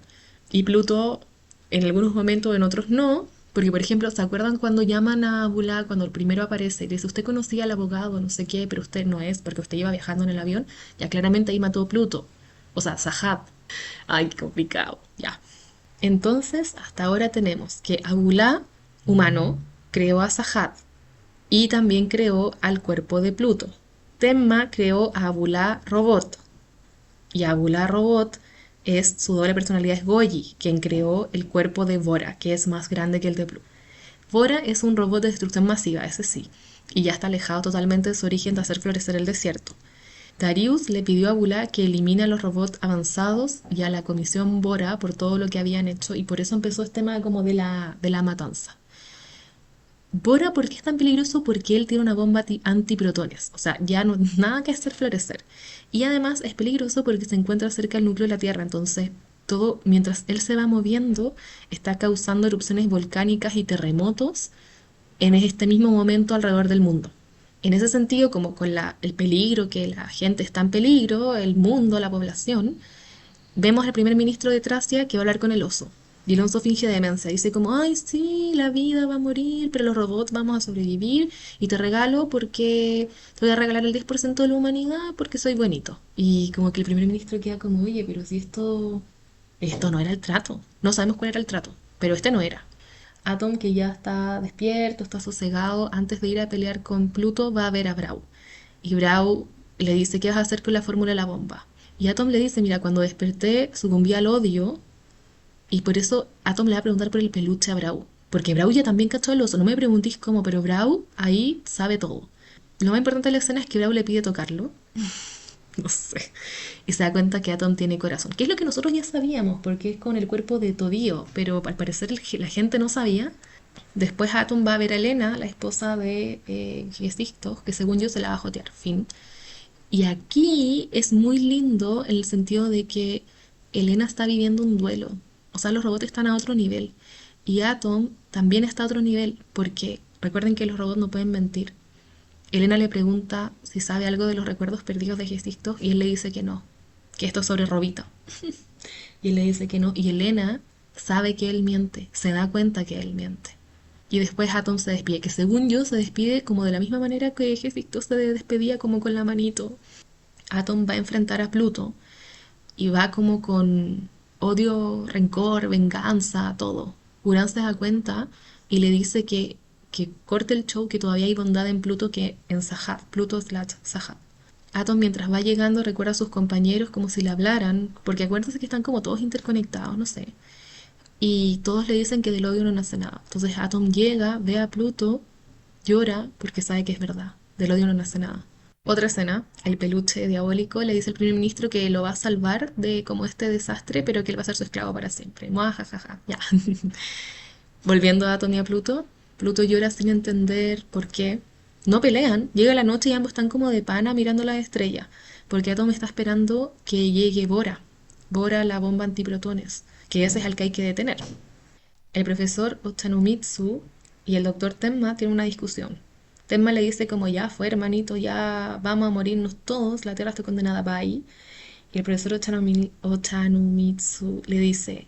y Pluto en algunos momentos, en otros no, porque por ejemplo, ¿se acuerdan cuando llaman a Abula, cuando el primero aparece y dice, usted conocía al abogado, no sé qué, pero usted no es, porque usted iba viajando en el avión? Ya claramente ahí mató a Pluto, o sea, Sahab. Ay, qué complicado, ya. Entonces, hasta ahora tenemos que Abula, humano, creó a Sahab y también creó al cuerpo de Pluto. Tenma creó a Abula robot, y Abula Robot es su doble personalidad es Goyi, quien creó el cuerpo de Bora, que es más grande que el de Blue. Bora es un robot de destrucción masiva, ese sí, y ya está alejado totalmente de su origen de hacer florecer el desierto. Darius le pidió a Bula que elimine a los robots avanzados y a la comisión Bora por todo lo que habían hecho y por eso empezó este tema como de la matanza. Bora, ¿por qué es tan peligroso? Porque él tiene una bomba antiprotones. O sea, ya no nada que hacer florecer. Y además es peligroso porque se encuentra cerca del núcleo de la Tierra. Entonces, todo, mientras él se va moviendo, está causando erupciones volcánicas y terremotos en este mismo momento alrededor del mundo. En ese sentido, como con el peligro, que la gente está en peligro, el mundo, la población, vemos al primer ministro de Tracia que va a hablar con el oso. Y el oso finge demencia. Dice como, ay, sí, la vida va a morir, pero los robots vamos a sobrevivir. Y te regalo porque te voy a regalar el 10% de la humanidad porque soy bonito. Y como que el primer ministro queda como, oye, pero si esto no era el trato. No sabemos cuál era el trato, pero este no era. Atom, que ya está despierto, está sosegado, antes de ir a pelear con Pluto, va a ver a Brau. Y Brau le dice, ¿qué vas a hacer con la fórmula de la bomba? Y Atom le dice, mira, cuando desperté sucumbí al odio y por eso Atom le va a preguntar por el peluche a Brau. Porque Brau ya también cachó el oso. No me preguntéis cómo, pero Brau ahí sabe todo. Lo más importante de la escena es que Brau le pide tocarlo. no sé. Y se da cuenta que Atom tiene corazón, que es lo que nosotros ya sabíamos, porque es con el cuerpo de Todío, pero al parecer la gente no sabía. Después Atom va a ver a Elena, la esposa de Hephaestus, que según yo se la va a jotear, fin. Y aquí es muy lindo en el sentido de que Elena está viviendo un duelo. O sea, los robots están a otro nivel. Y Atom también está a otro nivel, porque recuerden que los robots no pueden mentir. Elena le pregunta si sabe algo de los recuerdos perdidos de Hephaestus y él le dice que no, que esto es sobre Robito. Y él le dice que no, y Elena sabe que él miente, se da cuenta que él miente. Y después Atom se despide, que según yo se despide como de la misma manera que Hephaestus se despedía, como con la manito. Atom va a enfrentar a Pluto y va como con odio, rencor, venganza, todo. Uran se da cuenta y le dice que corte el show, que todavía hay bondad en Pluto que en Sahat, Pluto slash Sahat. Atom mientras va llegando recuerda a sus compañeros como si le hablaran, porque acuérdense que están como todos interconectados, no sé. Y todos le dicen que del odio no nace nada. Entonces Atom llega, ve a Pluto, llora porque sabe que es verdad. Del odio no nace nada. Otra escena, el peluche diabólico le dice al primer ministro que lo va a salvar de como este desastre, pero que él va a ser su esclavo para siempre. Muajajaja, ya. Volviendo a Atom y a Pluto, Pluto llora sin entender por qué. No pelean, llega la noche y ambos están como de pana mirando las estrellas, porque Atom está esperando que llegue Bora, Bora la bomba antiprotones, que ese es el que hay que detener. El profesor Ochanomizu y el doctor Tenma tienen una discusión. Tenma le dice como ya fue hermanito, ya vamos a morirnos todos, la Tierra está condenada para ahí. Y el profesor Ochanomizu le dice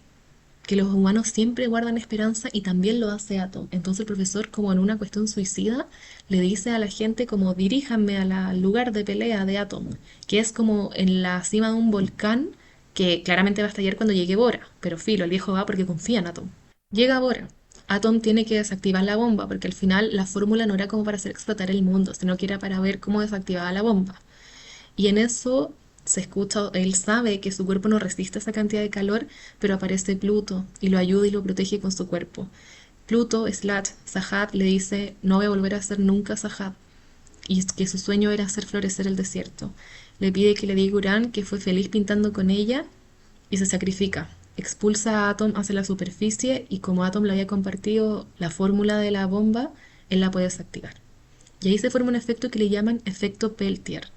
que los humanos siempre guardan esperanza y también lo hace Atom. Entonces el profesor, como en una cuestión suicida, le dice a la gente como diríjanme al lugar de pelea de Atom, que es como en la cima de un volcán que claramente va a estallar cuando llegue Bora, pero filo, el viejo va porque confía en Atom. Llega Bora. Atom tiene que desactivar la bomba porque al final la fórmula no era como para hacer explotar el mundo, sino que era para ver cómo desactivaba la bomba. Y en eso se escucha, él sabe que su cuerpo no resiste esa cantidad de calor, pero aparece Pluto y lo ayuda y lo protege con su cuerpo. Pluto, Slat, Sahat le dice, no voy a volver a ser nunca Sahat, y que su sueño era hacer florecer el desierto. Le pide que le diga a Uran que fue feliz pintando con ella y se sacrifica. Expulsa a Atom hacia la superficie y como Atom le había compartido la fórmula de la bomba, él la puede desactivar. Y ahí se forma un efecto que le llaman efecto Peltier,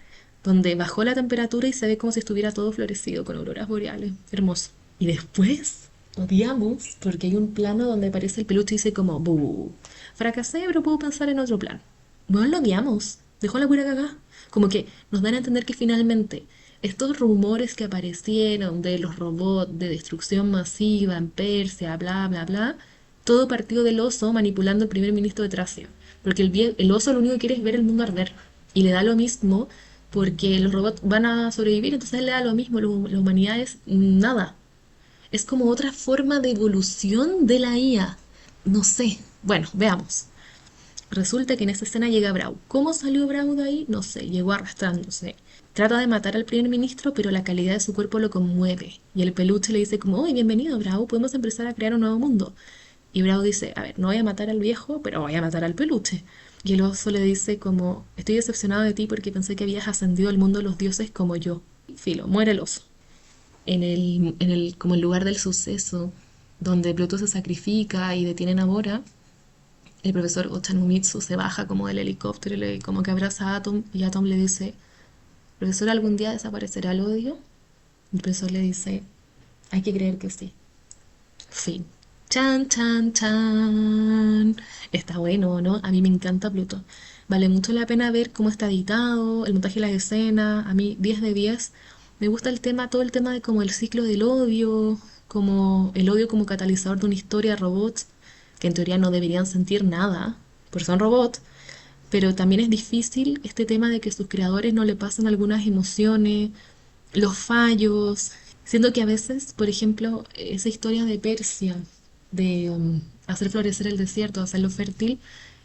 donde bajó la temperatura y se ve como si estuviera todo florecido con auroras boreales. Hermoso. Y después odiamos porque hay un plano donde aparece el peluche y dice como, buh, fracasé, pero puedo pensar en otro plan. Bueno, lo odiamos. Dejó la pura cagada. Como que nos dan a entender que finalmente estos rumores que aparecieron de los robots de destrucción masiva en Persia, bla, bla, bla, todo partió del oso manipulando al primer ministro de Tracia. Porque el oso lo único que quiere es ver el mundo arder. Y le da lo mismo porque los robots van a sobrevivir, entonces le da lo mismo. La humanidad es nada. Es como otra forma de evolución de la IA. No sé. Bueno, veamos. Resulta que en esa escena llega Brau. ¿Cómo salió Brau de ahí? No sé, llegó arrastrándose. Trata de matar al primer ministro, pero la calidad de su cuerpo lo conmueve. Y el peluche le dice como, ¡oye, bienvenido, Brau! Podemos empezar a crear un nuevo mundo. Y Brau dice, a ver, no voy a matar al viejo, pero voy a matar al peluche. Y el oso le dice como, estoy decepcionado de ti porque pensé que habías ascendido al mundo de los dioses como yo. Filo, muere el oso. Como el lugar del suceso, donde Pluto se sacrifica y detienen a Bora, el profesor Ochanomizu se baja como del helicóptero y como que abraza a Atom y Atom le dice, profesor, ¿algún día desaparecerá el odio? El profesor le dice, hay que creer que sí. Fin. Chan, chan, chan. Está bueno, ¿no? A mí me encanta Pluto. Vale mucho la pena ver cómo está editado, el montaje de las escenas. A mí, 10 de 10. Me gusta el tema, todo el tema de como el ciclo del odio, como el odio como catalizador de una historia de robots, que en teoría no deberían sentir nada, porque son robots, pero también es difícil este tema de que sus creadores no le pasan algunas emociones, los fallos. Siento que a veces, por ejemplo, esa historia de Persia, de hacer florecer el desierto, hacerlo fértil,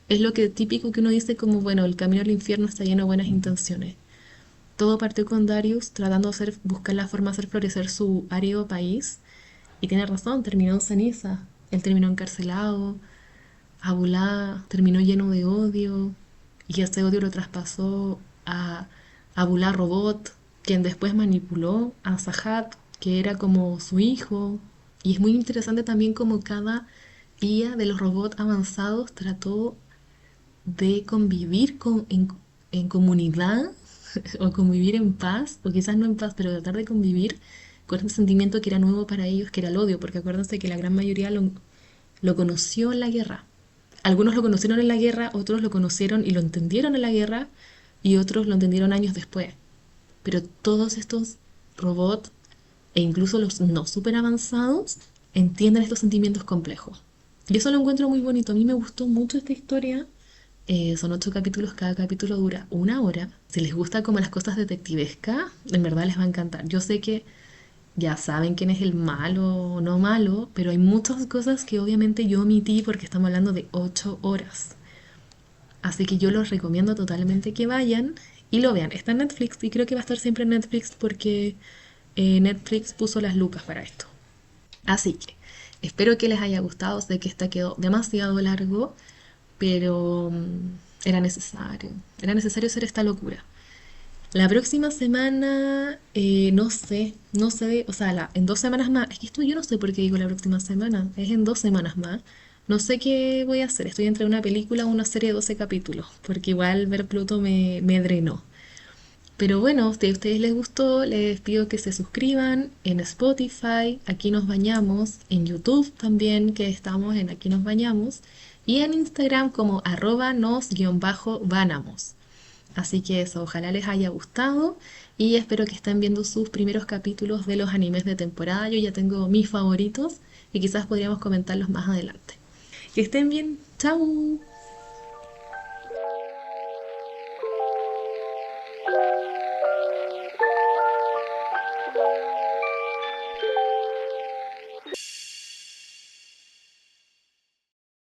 es lo que típico que uno dice como, bueno, el camino al infierno está lleno de buenas intenciones. Todo partió con Darius tratando de buscar la forma de hacer florecer su árido país, y tiene razón, terminó en ceniza. Él terminó encarcelado, Abulá terminó lleno de odio, y ese odio lo traspasó a Abulá Robot, quien después manipuló a Sahat, que era como su hijo. Y es muy interesante también como cada IA de los robots avanzados trató de convivir en comunidad o convivir en paz, o quizás no en paz, pero tratar de convivir con este sentimiento que era nuevo para ellos, que era el odio, porque acuérdense que la gran mayoría lo conoció en la guerra. Algunos lo conocieron en la guerra, otros lo conocieron y lo entendieron en la guerra, y otros lo entendieron años después. Pero todos estos robots, e incluso los no super avanzados, entienden estos sentimientos complejos. Y eso lo encuentro muy bonito. A mí me gustó mucho esta historia. Son 8 capítulos, cada capítulo dura 1 hora. Si les gusta como las cosas detectivescas, en verdad les va a encantar. Yo sé que ya saben quién es el malo o no malo, pero hay muchas cosas que obviamente yo omití porque estamos hablando de 8 horas. Así que yo los recomiendo totalmente que vayan y lo vean. Está en Netflix y creo que va a estar siempre en Netflix porque Netflix puso las lucas para esto. Así que espero que les haya gustado. Sé que esta quedó demasiado largo, pero era necesario. Era necesario hacer esta locura. La próxima semana, no sé, o sea, en 2 semanas más. Es que esto yo no sé por qué digo la próxima semana. Es en 2 semanas más. No sé qué voy a hacer. Estoy entre una película o una serie de 12 capítulos. Porque igual ver Pluto me drenó. Pero bueno, si a ustedes les gustó, les pido que se suscriban en Spotify, Aquí Nos Bañamos, en YouTube también, que estamos en Aquí Nos Bañamos, y en Instagram como @nos_banamos. Así que eso, ojalá les haya gustado y espero que estén viendo sus primeros capítulos de los animes de temporada. Yo ya tengo mis favoritos y quizás podríamos comentarlos más adelante. Que estén bien, chao.